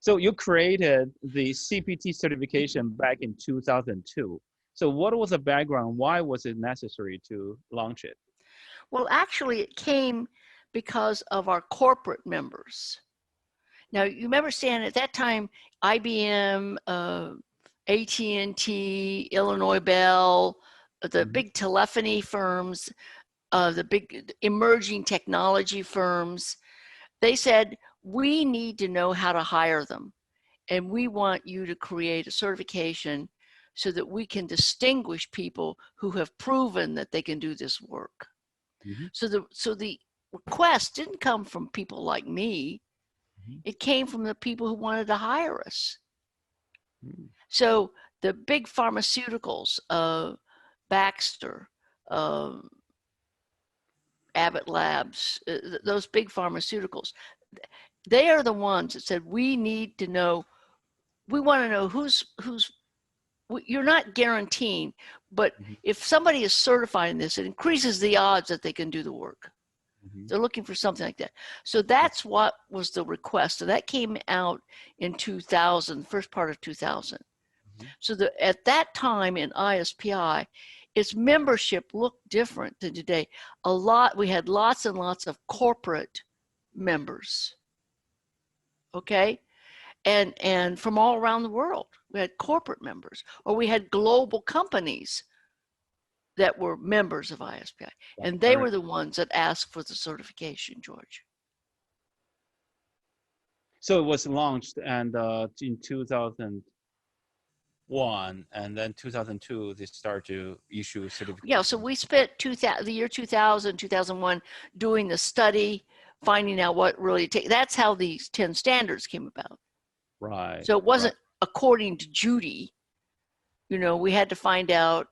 you created the CPT certification back in 2002. So what was the background? Why was it necessary to launch it? Well, actually, it came because of our corporate members. Now, you remember, Stan, at that time, IBM, AT&T, Illinois Bell, the big telephony firms, the big emerging technology firms, they said, we need to know how to hire them. And we want you to create a certification so that we can distinguish people who have proven that they can do this work. So the request didn't come from people like me. It came from the people who wanted to hire us. So the big pharmaceuticals, Baxter, Abbott Labs, those big pharmaceuticals, they are the ones that said, we need to know, we want to know who's, you're not guaranteeing, but if somebody is certified in this, it increases the odds that they can do the work. They're looking for something like that. So that's what was the request. So that came out in 2000, first part of 2000. So at that time in ISPI, its membership looked different than today. We had lots and lots of corporate members, okay? And from all around the world. We had corporate members, or we had global companies that were members of ISPI. And they were the ones that asked for the certification, George. So it was launched and in 2001, and then 2002, they start to issue certifications. Yeah, so we spent the year 2000, 2001 doing the study, finding out what really takes. That's how these 10 standards came about. Right. So it wasn't according to Judy. You know, we had to find out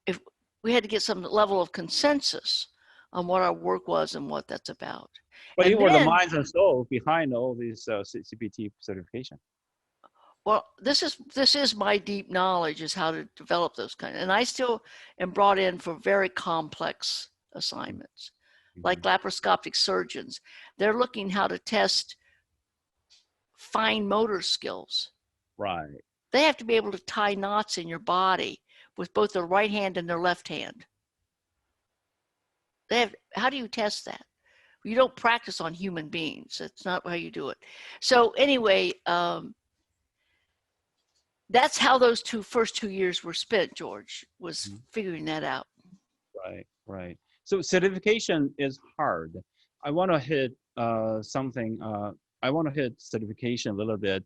if we had to get some level of consensus on what our work was and what that's about. But you were the minds and soul behind all these CPT certification. Well, this is my deep knowledge, is how to develop those kind. And I still am brought in for very complex assignments. like laparoscopic surgeons. They're looking how to test fine motor skills. Right. They have to be able to tie knots in your body with both their right hand and their left hand. How do you test that? You don't practice on human beings. That's not how you do it. So anyway, that's how those first 2 years were spent, George, was figuring that out. Right, right. So certification is hard. I want to hit something. I want to hit certification a little bit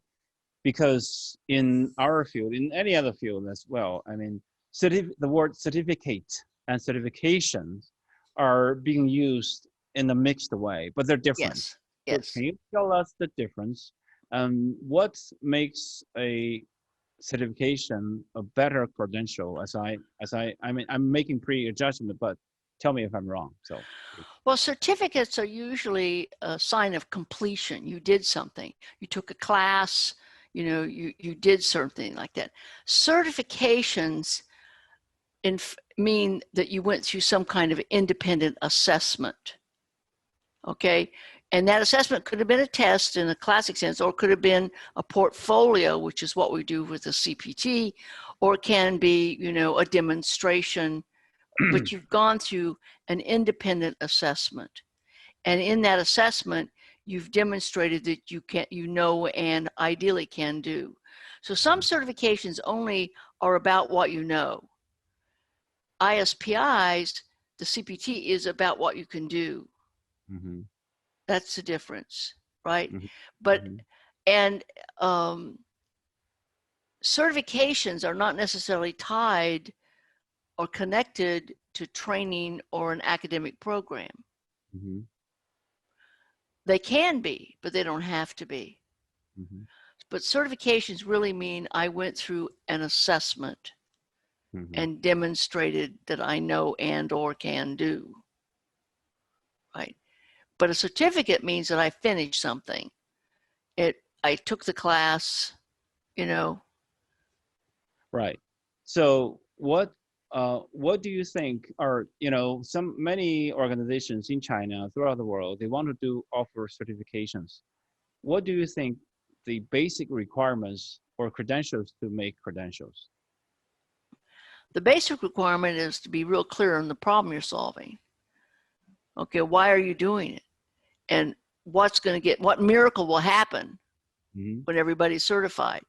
because in our field, in any other field as well, I mean, the word certificate and certification are being used in a mixed way, but they're different. Yes, So yes. can you tell us the difference? What makes a certification a better credential? I mean, I'm making pre-judgment, but tell me if I'm wrong. So. Well, certificates are usually a sign of completion. You did something. You took a class. You know, you did something like that. Certifications mean that you went through some kind of independent assessment. Okay. And that assessment could have been a test in a classic sense, or could have been a portfolio, which is what we do with a CPT, or it can be, you know, a demonstration, but you've gone through an independent assessment. And in that assessment, you've demonstrated that you know, and ideally can do. So some certifications only are about what you know. ISPIs, the CPT is about what you can do. Mm-hmm. That's the difference, right? Mm-hmm. But, and certifications are not necessarily tied or connected to training or an academic program. Mm-hmm. They can be, but they don't have to be. Mm-hmm. But certifications really mean I went through an assessment and demonstrated that I know and or can do, right? But a certificate means that I finished something. I took the class, you know. Right. So what do you think are, you know, many organizations in China, throughout the world, they want to offer certifications. What do you think the basic requirements or credentials to make credentials? The basic requirement is to be real clear on the problem you're solving. Okay, why are you doing it? And what miracle will happen when everybody's certified?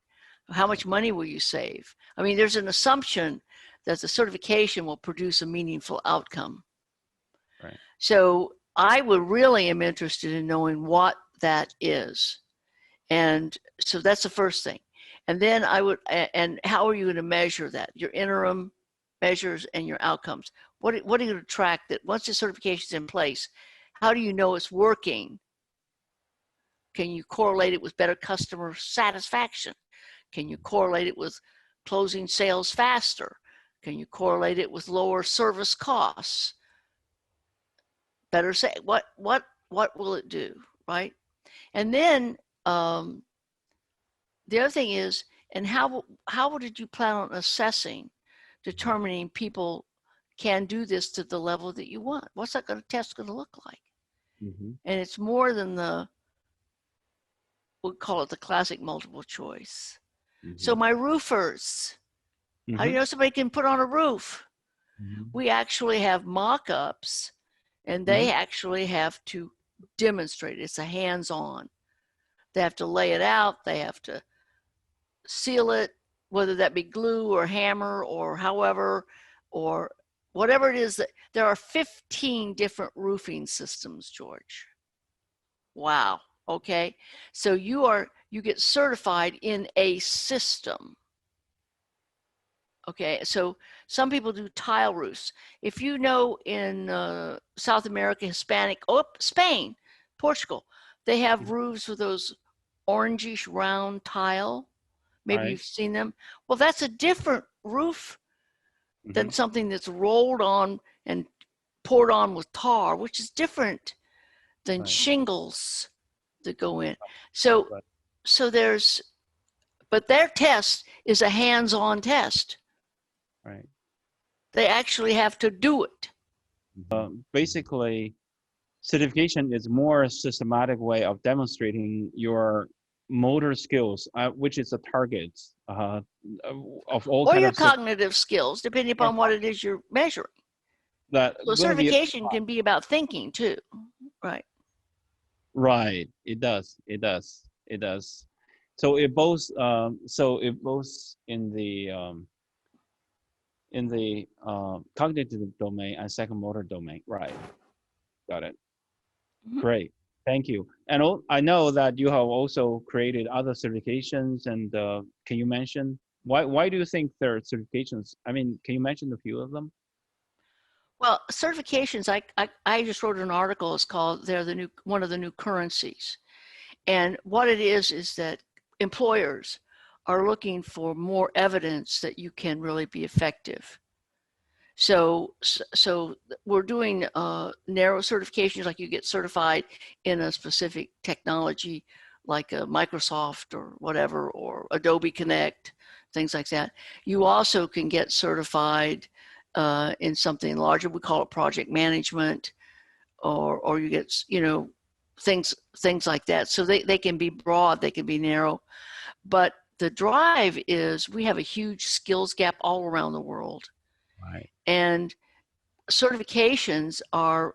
How much money will you save? I mean, there's an assumption that the certification will produce a meaningful outcome. Right. So I really am interested in knowing what that is. And so that's the first thing. And then and how are you going to measure that? Your interim measures and your outcomes. What are you going to track that once the certification is in place? How do you know it's working? Can you correlate it with better customer satisfaction? Can you correlate it with closing sales faster? Can you correlate it with lower service costs? Better say, what will it do, right? And then the other thing is, and how did you plan on assessing, determining people can do this to the level that you want? What's that test going to look like? And it's more than we'll call it the classic multiple choice. So my roofers, how do you know somebody can put on a roof? We actually have mock-ups, and they actually have to demonstrate. It's a hands-on. They have to lay it out. They have to seal it, whether that be glue or hammer or however, or whatever it is. There are 15 different roofing systems, George. Wow. Okay. So you get certified in a system. Okay. So some people do tile roofs. If you know in South America, Spain, Portugal, they have roofs with those orangish round tile. Maybe you've seen them. Well, that's a different roof than something that's rolled on and poured on with tar, which is different than shingles that go in. So but their test is a hands-on test. Right. They actually have to do it. Basically, certification is more systematic way of demonstrating your motor skills, which is a target of all Or kind your of cognitive skills, depending upon what it is you're measuring. that So going to be certification can be about thinking too, right? right. It does. It does. It does. So it both. So it both in the cognitive domain and psychomotor domain. Right. Got it. Mhm. Great. Thank you. And I know that you have also created other certifications. And can you mention why do you think there are certifications? I mean, can you mention a few of them? Well, certifications, I just wrote an article. It's called "They're the New One of the New Currencies," and what it is that employers are looking for more evidence that you can really be effective. So we're doing narrow certifications, like you get certified in a specific technology, like a Microsoft or whatever, or Adobe Connect, things like that. You also can get certified in something larger. We call it project management, or you get, things like that. So they can be broad, they can be narrow, but the drive is we have a huge skills gap all around the world. Right. And certifications are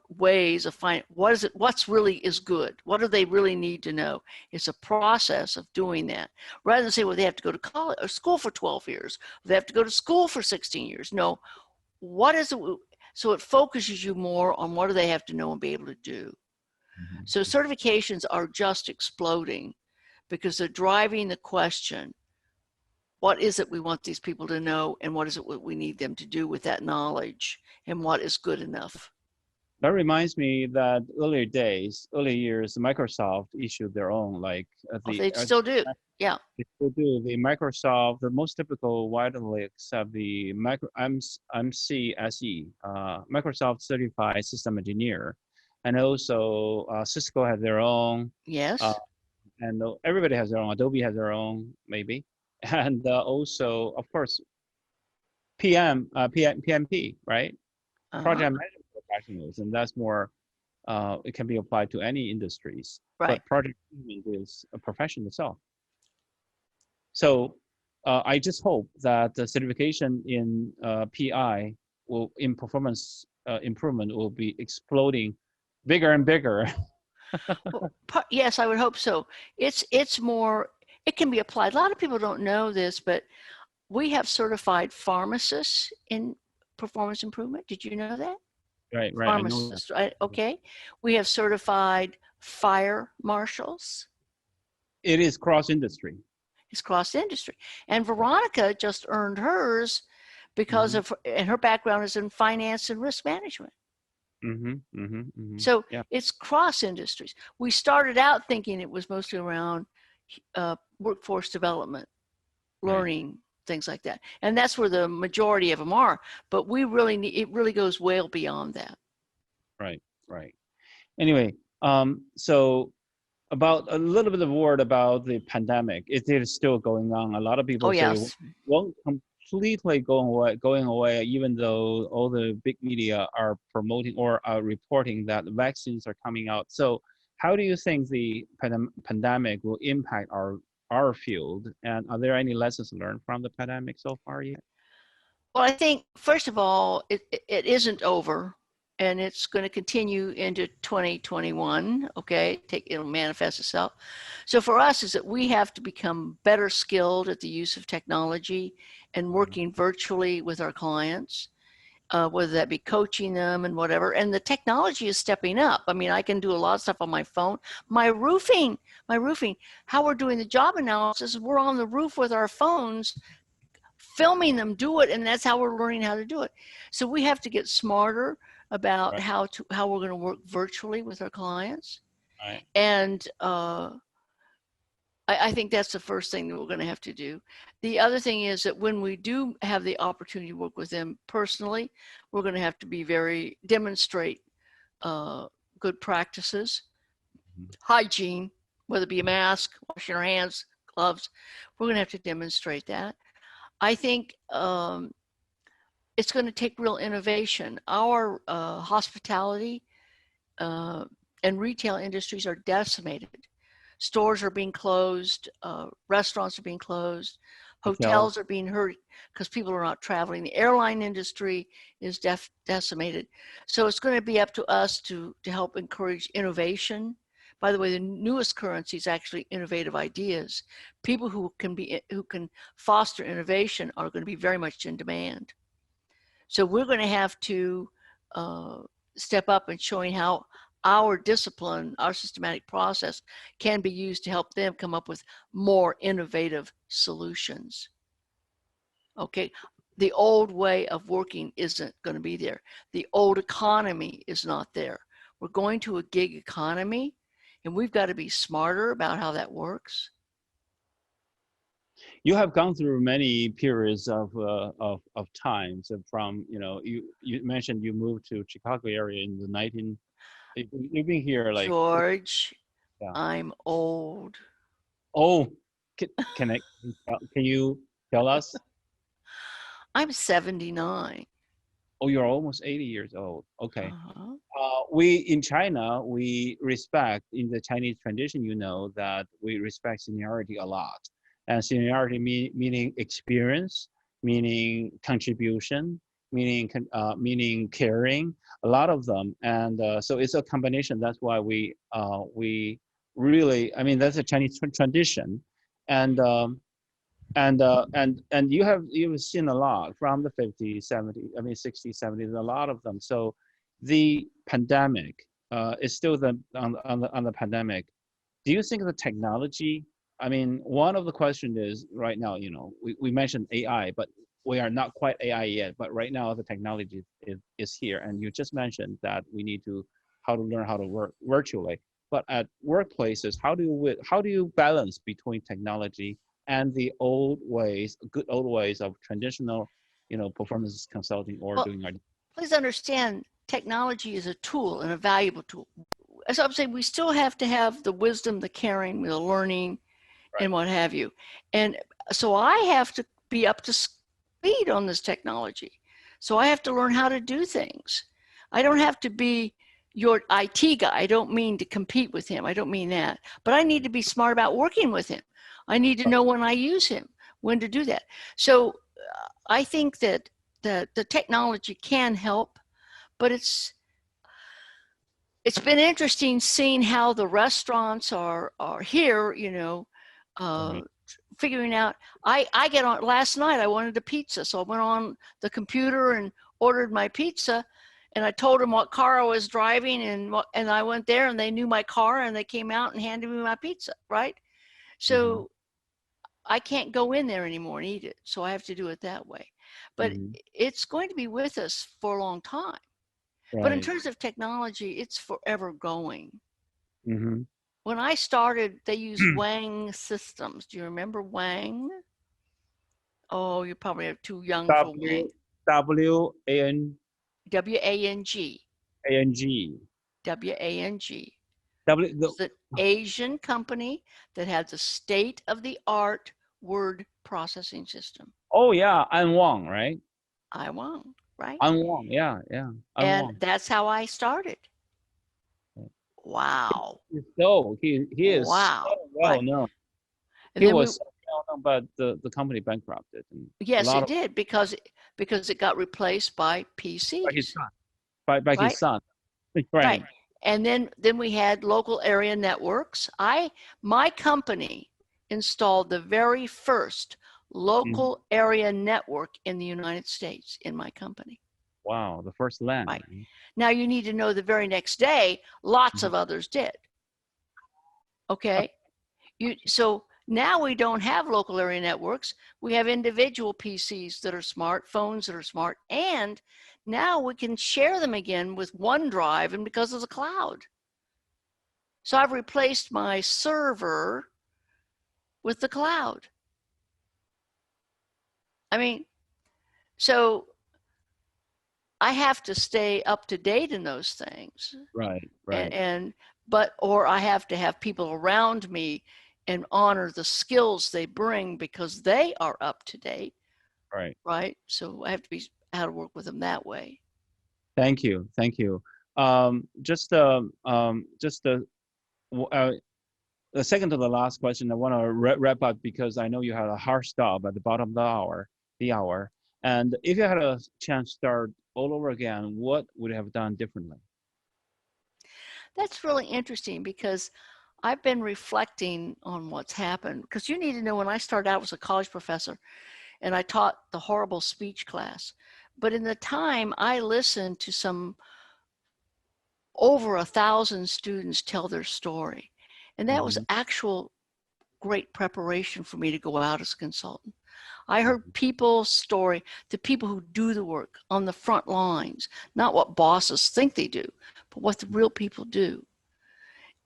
ways of finding what's really is good. What do they really need to know? It's a process of doing that, rather than say, well, they have to go to college or school for 12 years. They have to go to school for 16 years. No, what is it? So it focuses you more on what do they have to know and be able to do. Mm-hmm. So certifications are just exploding because they're driving the question, what is it we want these people to know, and what is it we need them to do with that knowledge, and what is good enough? That reminds me that early years, Microsoft issued their own, like They still do. Yeah. they still do the Microsoft, the most typical widely accept the MCSE, Microsoft Certified System Engineer, and also Cisco has their own, uh, Yes. and everybody has their own. Adobe has their own, maybe, and also, of course, PMP, right? Uh-huh. Project management professionals, and that's more. It can be applied to any industries, Right. but project management is a profession itself. So I just hope that the certification in PI will, in performance improvement, will be exploding bigger and bigger. Well, yes, I would hope so. It's more, it can be applied. A lot of people don't know this, but we have certified pharmacists in performance improvement. Did you know that? Right, right. I know that. Pharmacists, right? Okay. We have certified fire marshals. It is cross industry. It's cross industry. And Veronica just earned hers because Mm-hmm. of, and her background is in finance and risk management. Mm-hmm. Mm-hmm. Mm-hmm. So Yeah. it's cross industries. We started out thinking it was mostly around workforce development, Right. learning, things like that. And that's where the majority of them are. But we really need, it really goes well beyond that. Right. Right. Anyway, so about a little bit of word about the pandemic. It is still going on. A lot of Oh, people say it yes. won't completely going away, even though all the big media are promoting or are reporting that vaccines are coming out. So how do you think the pandemic will impact our field? And are there any lessons learned from the pandemic so far yet? Well, I think, first of all, it isn't over, and it's going to continue into 2021. Okay, it'll manifest itself. So for us, is that we have to become better skilled at the use of technology and working virtually with our clients, whether that be coaching them and whatever. And the technology is stepping up. I mean, I can do a lot of stuff on my phone. My roofing, how we're doing the job analysis, we're on the roof with our phones, filming them do it, and that's how we're learning how to do it. So we have to get smarter about Right. how we're going to work virtually with our clients. Right. And I think that's the first thing that we're going to have to do. The other thing is that when we do have the opportunity to work with them personally, we're going to have to demonstrate good practices, hygiene, whether it be a mask, washing our hands, gloves. We're going to have to demonstrate that. I think it's going to take real innovation. Our hospitality and retail industries are decimated. Stores are being closed, restaurants are being closed, hotels are being hurt because people are not traveling. The airline industry is decimated. So it's going to be up to us to help encourage innovation. By the way, the newest currency is actually innovative ideas. People who can foster innovation are going to be very much in demand. So we're going to have to step up and showing how our discipline, our systematic process can be used to help them come up with more innovative solutions. Okay, the old way of working isn't going to be there. The old economy is not there. We're going to a gig economy, and we've got to be smarter about how that works. You have gone through many periods of times from, you mentioned you moved to Chicago area in the you've been here like. George, Yeah. I'm old. Oh, can you tell us? I'm 79. Oh, you're almost 80 years old. Okay. Uh-huh. We in China, we respect, in the Chinese tradition, that we respect seniority a lot. And seniority meaning experience, meaning contribution, meaning caring, a lot of them. And so it's a combination. That's why we really, that's a Chinese tradition. And you've seen a lot from the 50s, 70s, 60s, 70s, a lot of them. So the pandemic is still on the pandemic. Do you think the technology, one of the questions is right now, we mentioned AI, but we are not quite AI yet, but right now the technology is here. And you just mentioned that we need to learn how to work virtually. But at workplaces, how do you balance between technology and the good old ways of traditional, performance consulting or doing our. Please understand, technology is a tool and a valuable tool. As I'm saying, we still have to have the wisdom, the caring, the learning, right, and what have you. And so I have to be up to speed on this technology. So I have to learn how to do things. I don't have to be your IT guy. I don't mean to compete with him. I don't mean that. But I need to be smart about working with him. I need to know when I use him, when to do that. So I think that the technology can help, but it's been interesting seeing how the restaurants are here, figuring out. I get on, last night I wanted a pizza, so I went on the computer and ordered my pizza, and I told them what car I was driving, and I went there and they knew my car and they came out and handed me my pizza, right? So I can't go in there anymore and eat it, so I have to do it that way. But it's going to be with us for a long time. Right. But in terms of technology, it's forever going. When I started, they used Wang systems. Do you remember Wang? Oh, you probably are too young for Wang. W-A-N. W-A-N-G. A-N-G. W-A-N-G. It's an Asian company that has a state-of-the-art word processing system. Oh yeah, Wang, right? Wang, right? Wang, yeah. And that's how I started. Wow. He is wow. so well known. He was so well known, but the company bankrupted. Yes, it did because it got replaced by PCs. By his son. By his son. Right. And then we had local area networks. My company installed the very first local area network in the United States in my company. Wow, the first LAN. Right. Now you need to know the very next day, lots of others did. Okay. So now we don't have local area networks. We have individual PCs that are smart, phones that are smart, and now we can share them again with OneDrive and because of the cloud. So I've replaced my server with the cloud. So I have to stay up to date in those things. Right. Or I have to have people around me and honor the skills they bring because they are up to date. Right. Right. So I have to be how to work with them that way. Thank you. Thank you. Just the second to the last question, I want to wrap up because I know you had a hard stop at the bottom of the hour. And if you had a chance to start all over again, what would you have done differently? That's really interesting because I've been reflecting on what's happened. Because you need to know, when I started out, I was a college professor and I taught the horrible speech class. But in the time, I listened to some over 1,000 students tell their story. And that was actual great preparation for me to go out as a consultant. I heard people's story, the people who do the work on the front lines, not what bosses think they do, but what the real people do.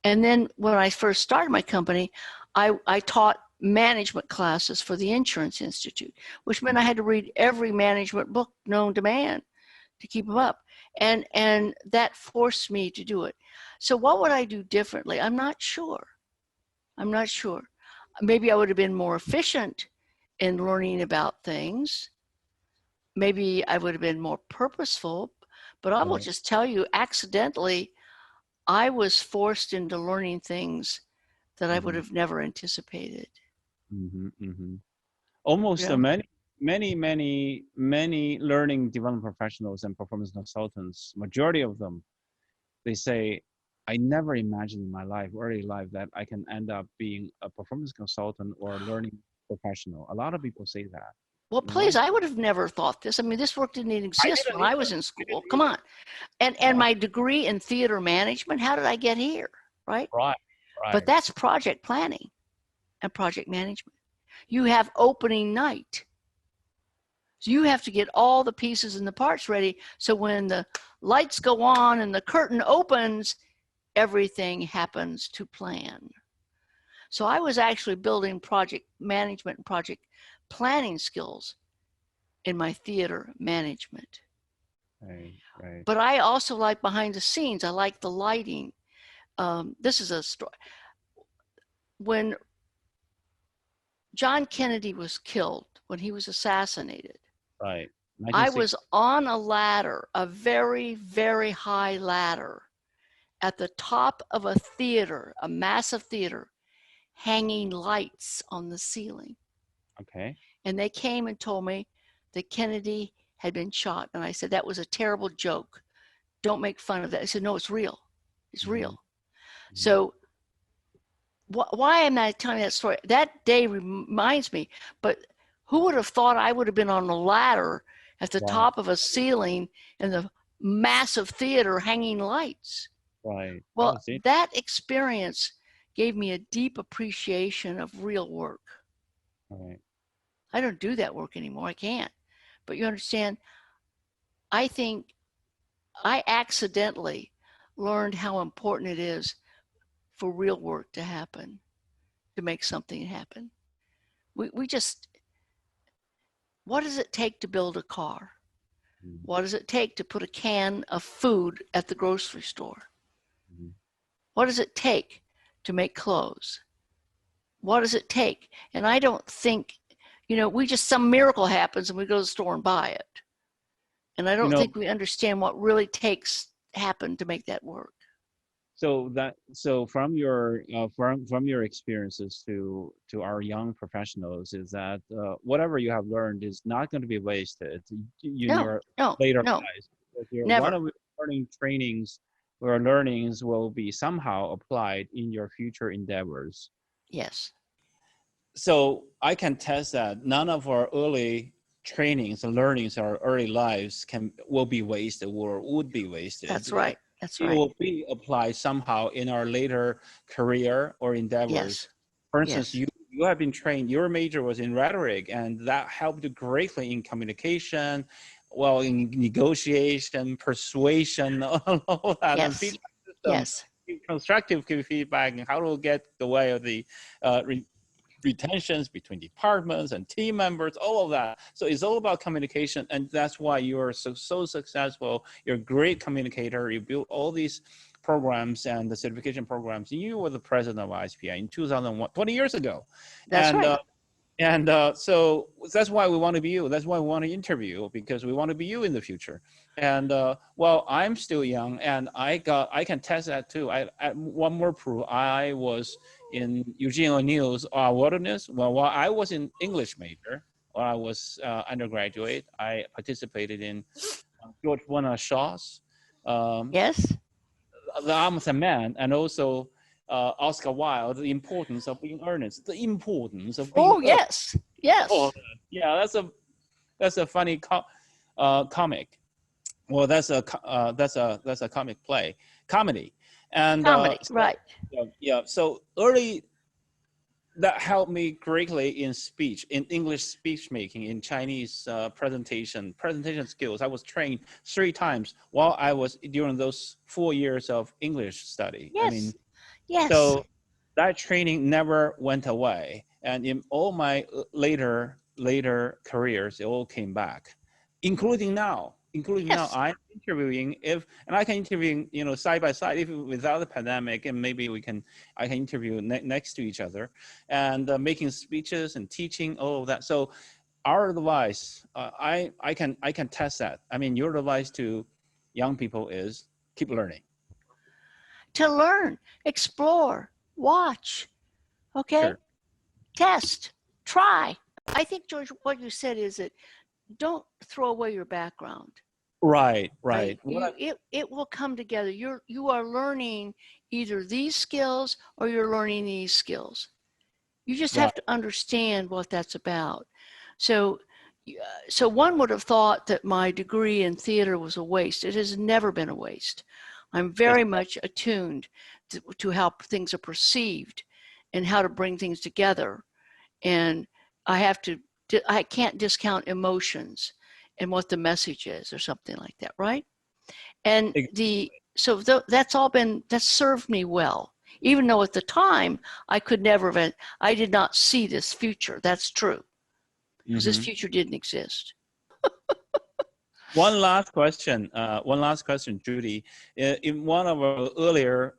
And then when I first started my company, I taught management classes for the Insurance Institute, which meant I had to read every management book known to man to keep them up. And that forced me to do it. So what would I do differently? I'm not sure. I'm not sure. Maybe I would have been more efficient in learning about things. Maybe I would have been more purposeful, but I will just tell you, accidentally, I was forced into learning things that I would have never anticipated. Almost You know? many learning development professionals and performance consultants, majority of them, they say, I never imagined in my life, early life, that I can end up being a performance consultant or a learning professional. A lot of people say that. Well, please, I would have never thought this. I mean, this work didn't even exist when I was in school. Come on. And my degree in theater management, how did I get here? Right? Right. But that's project planning and project management. You have opening night. So you have to get all the pieces and the parts ready. So when the lights go on and the curtain opens, everything happens to plan. So I was actually building project management and project planning skills in my theater management. Right. But I also like behind the scenes. I like the lighting. This is a story. When John Kennedy was killed, when he was assassinated, Right. I was on a ladder, a very, very high ladder, at the top of a theater, a massive theater, hanging lights on the ceiling. Okay. And they came and told me that Kennedy had been shot. And I said, that was a terrible joke. Don't make fun of that. I said, no, it's real. It's real. So why am I telling that story? That day reminds me, but who would have thought I would have been on a ladder at the top of a ceiling in the massive theater hanging lights? Right. Well, that experience gave me a deep appreciation of real work. Right. I don't do that work anymore. I can't. But you understand, I think I accidentally learned how important it is for real work to happen, to make something happen. We just, what does it take to build a car? What does it take to put a can of food at the grocery store? What does it take to make clothes? What does it take? And I don't think, we just, some miracle happens and we go to the store and buy it. And I don't think we understand what really takes happen to make that work. So from your experiences to our young professionals, is that whatever you have learned is not going to be wasted in your later lives. Never. One of your learning trainings or learnings will be somehow applied in your future endeavors. Yes. So I can test that none of our early trainings and learnings, our early lives will be wasted or would be wasted. That's right. That's right. It will be applied somehow in our later career or endeavors. Yes. For instance, you have been trained, your major was in rhetoric, and that helped you greatly in communication, well, in negotiation, persuasion, all that, yes. and feedback systems, yes. constructive feedback, and how to get the way of the retentions between departments and team members, all of that. So it's all about communication, and that's why you are so successful. You're a great communicator. You built all these programs and the certification programs. You were the president of ISPI in 2001, 20 years ago. That's right. And so that's why we want to be you. That's why we want to interview you, because we want to be you in the future. And well, I'm still young, and I can test that too. One more proof. I was in Eugene O'Neill's Wilderness. Well, while I was in English major, while I was undergraduate, I participated in George Bernard Shaw's Yes. The Arm of a Man, and also Oscar Wilde, The Importance of Being Earnest. The importance of being Oh, earnest. yes. Yes. Oh, yeah, that's a funny comic. Well, that's a comic comedy, and Comedy, so, right. yeah. So early, that helped me greatly in speech, in English speech making, in Chinese presentation skills. I was trained 3 times while I was during those 4 years of English study. I mean, Yes. Yes. so that training never went away, and in all my later careers, it all came back, including now. Yes. I'm interviewing, and I can interview, side by side, even without the pandemic, and maybe I can interview next to each other, and making speeches and teaching, all of that. So our advice, I can test that. I mean, your advice to young people is keep learning. To learn, explore, watch, okay? Sure. Test, try. I think, George, what you said is that don't throw away your background. Right. It will come together. You are learning either these skills or you're learning these skills. You just have to understand what that's about. So one would have thought that my degree in theater was a waste. It has never been a waste. I'm very much attuned to how things are perceived and how to bring things together. And I can't discount emotions and what the message is or something like that, right? And that's served me well, even though at the time I did not see this future. That's true, because this future didn't exist. One last question, Judy. In one of our earlier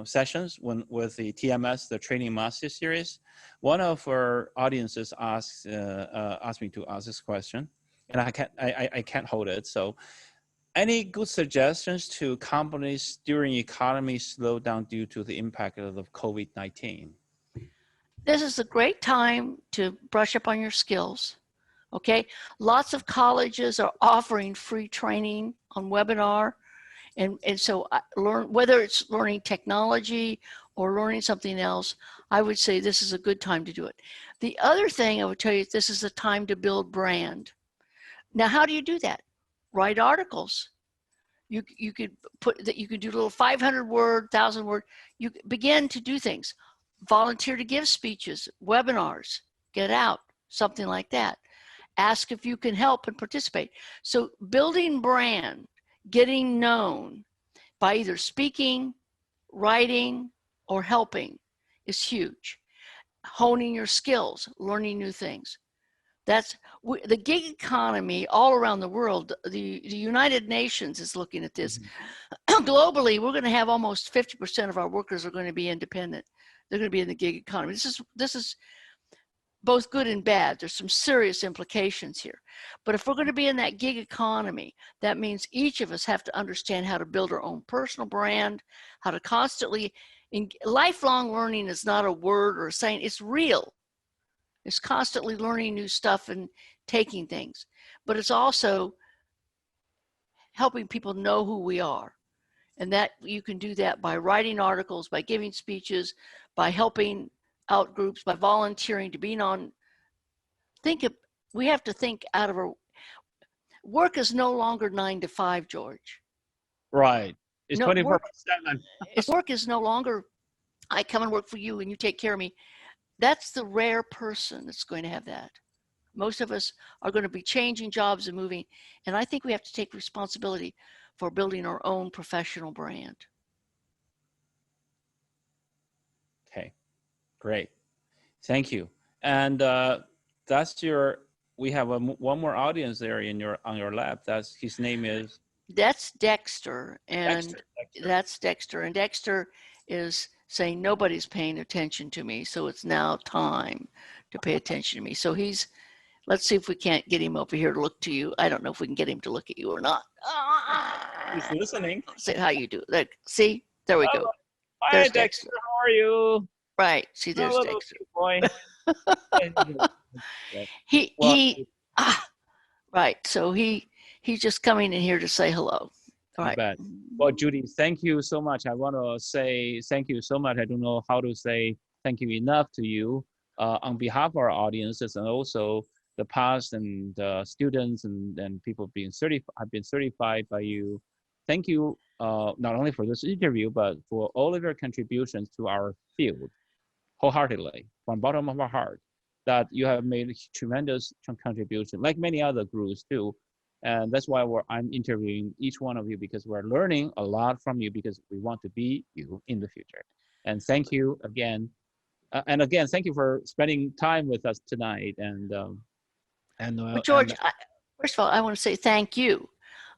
sessions with the TMS, the Training Master Series, one of our audiences asked me to ask this question, and I can't hold it. So, any good suggestions to companies during economy slowdown due to the impact of the COVID-19? This is a great time to brush up on your skills. Okay, lots of colleges are offering free training on webinar, and so whether it's learning technology or learning something else, I would say this is a good time to do it. The other thing I would tell you is this is a time to build brand. Now, how do you do that? Write articles. You could do little 500-word, 1,000-word. You begin to do things. Volunteer to give speeches, webinars, get out, something like that. Ask if you can help and participate. So building brand, getting known by either speaking, writing, or helping is huge. Honing your skills, learning new things. That's the gig economy all around the world. The United Nations is looking at this. Globally, we're going to have almost 50% of our workers are going to be independent. They're going to be in the gig economy. This is both good and bad. There's some serious implications here. But if we're going to be in that gig economy, that means each of us have to understand how to build our own personal brand, how to constantly, lifelong learning is not a word or a saying, it's real. It's constantly learning new stuff and taking things. But it's also helping people know who we are. And that you can do that by writing articles, by giving speeches, by helping out groups, by volunteering, to being on. We have to think out of our work is no longer 9 to 5, George. Right. It's 24/7. Work is no longer, I come and work for you and you take care of me. That's the rare person that's going to have that. Most of us are going to be changing jobs and moving. And I think we have to take responsibility for building our own professional brand. Okay, great. Thank you. And we have one more audience there on your lab. His name is? That's Dexter. And that's Dexter. And Dexter is saying nobody's paying attention to me. So it's now time to pay attention to me. So let's see if we can't get him over here to look to you. I don't know if we can get him to look at you or not. He's listening. Say how you do. Like, see, there we go. Hi, There's Dexter. How are you? Right. See, there's Hello, Dexter. boy. Right. So he's just coming in here to say hello. All right. Bad. Well, Judy, thank you so much. I want to say thank you so much. I don't know how to say thank you enough to you on behalf of our audiences and also the past and students and people have been certified by you. Thank you not only for this interview, but for all of your contributions to our field, wholeheartedly, from the bottom of our heart, that you have made a tremendous contribution, like many other groups too. And that's why I'm interviewing each one of you, because we're learning a lot from you, because we want to be you in the future. And thank you again. And again, thank you for spending time with us tonight. Well, George, first of all, I want to say thank you.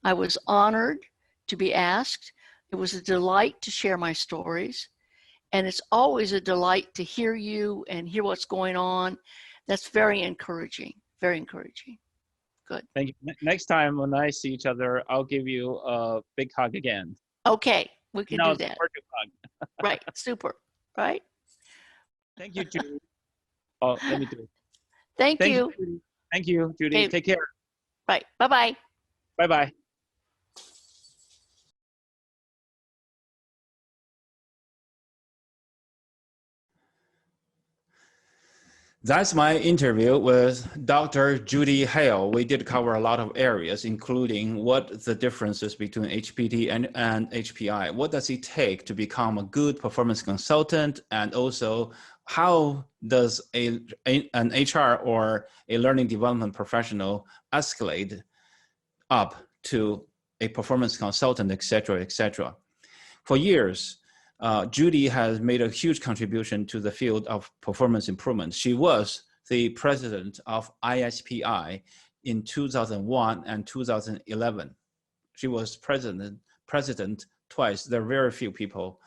I was honored to be asked. It was a delight to share my stories. And it's always a delight to hear you and hear what's going on. That's very encouraging, very encouraging. Good. Thank you. Next time when I see each other, I'll give you a big hug again. Okay, we can do that. Hug. Right, super, right? Thank you, Judy. Oh, let me do it. Thank you. Judy. Thank you, Judy. Okay. Take care. Right, bye-bye. Bye-bye. That's my interview with Dr. Judy Hale. We did cover a lot of areas, including what the differences between HPT and HPI. What does it take to become a good performance consultant? And also, how does an HR or a learning development professional escalate up to a performance consultant, et cetera, et cetera. For years, Judy has made a huge contribution to the field of performance improvement. She was the president of ISPI in 2001 and 2011. She was president twice. There are very few people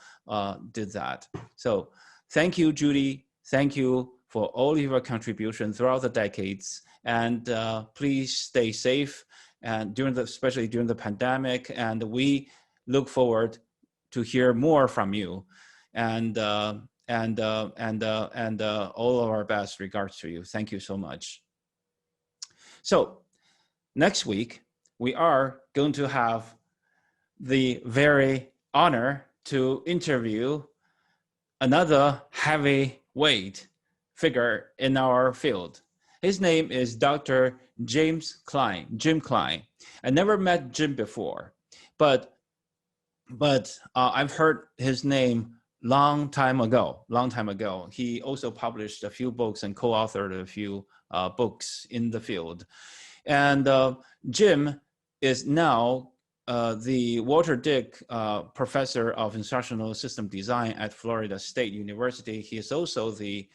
did that. So thank you, Judy. Thank you for all of your contributions throughout the decades. And please stay safe, and especially during the pandemic. And we look forward to hear more from you, and all of our best regards to you. Thank you so much. So next week, we are going to have the very honor to interview another heavyweight figure in our field. His name is Dr. Jim Klein. I never met Jim before, but I've heard his name long time ago. He also published a few books and co-authored a few books in the field. And Jim is now the Walter Dick Professor of Instructional System Design at Florida State University. He is also the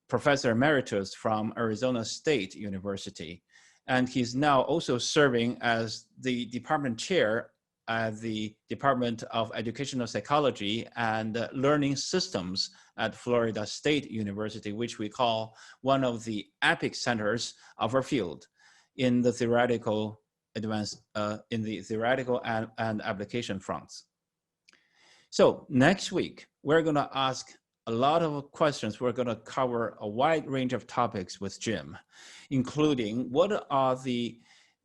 Professor Emeritus from Arizona State University. And he's now also serving as the department chair at the Department of Educational Psychology and Learning Systems at Florida State University, which we call one of the epic centers of our field in the theoretical and application fronts. So next week, we're going to ask a lot of questions. We're going to cover a wide range of topics with Jim, including what are the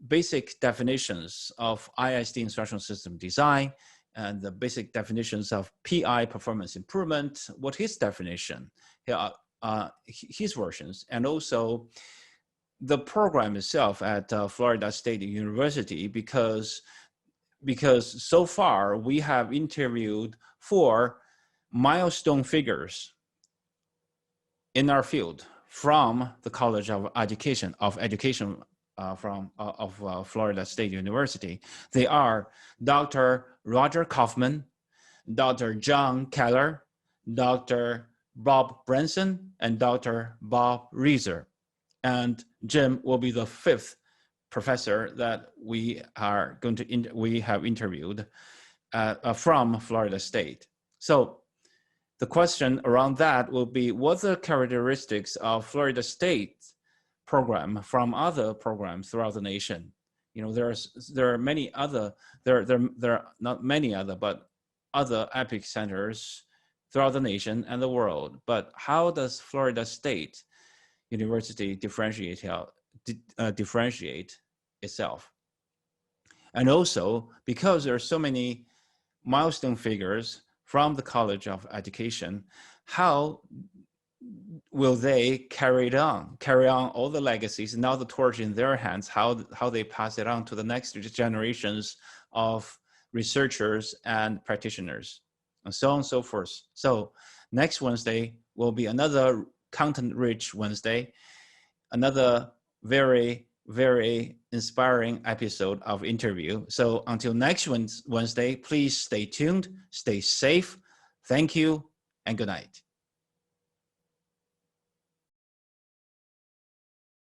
basic definitions of ISD instructional system design and the basic definitions of PI performance improvement, what his definition, his versions, and also the program itself at Florida State University, because so far we have interviewed 4 milestone figures in our field from the College of Education from Florida State University. They are Dr. Roger Kaufman, Dr. John Keller, Dr. Bob Branson, and Dr. Bob Reeser. And Jim will be the 5th professor that we have interviewed from Florida State. So the question around that will be, what are the characteristics of Florida State program from other programs throughout the nation? You know, there are many other, there are not many other, but other EPIC centers throughout the nation and the world. But how does Florida State University differentiate itself? And also, because there are so many milestone figures from the College of Education, how will they carry on all the legacies, now the torch in their hands, how they pass it on to the next generations of researchers and practitioners, and so on and so forth. So next Wednesday will be another content-rich Wednesday, another very, very inspiring episode of interview. So until next Wednesday, please stay tuned, stay safe. Thank you, and good night.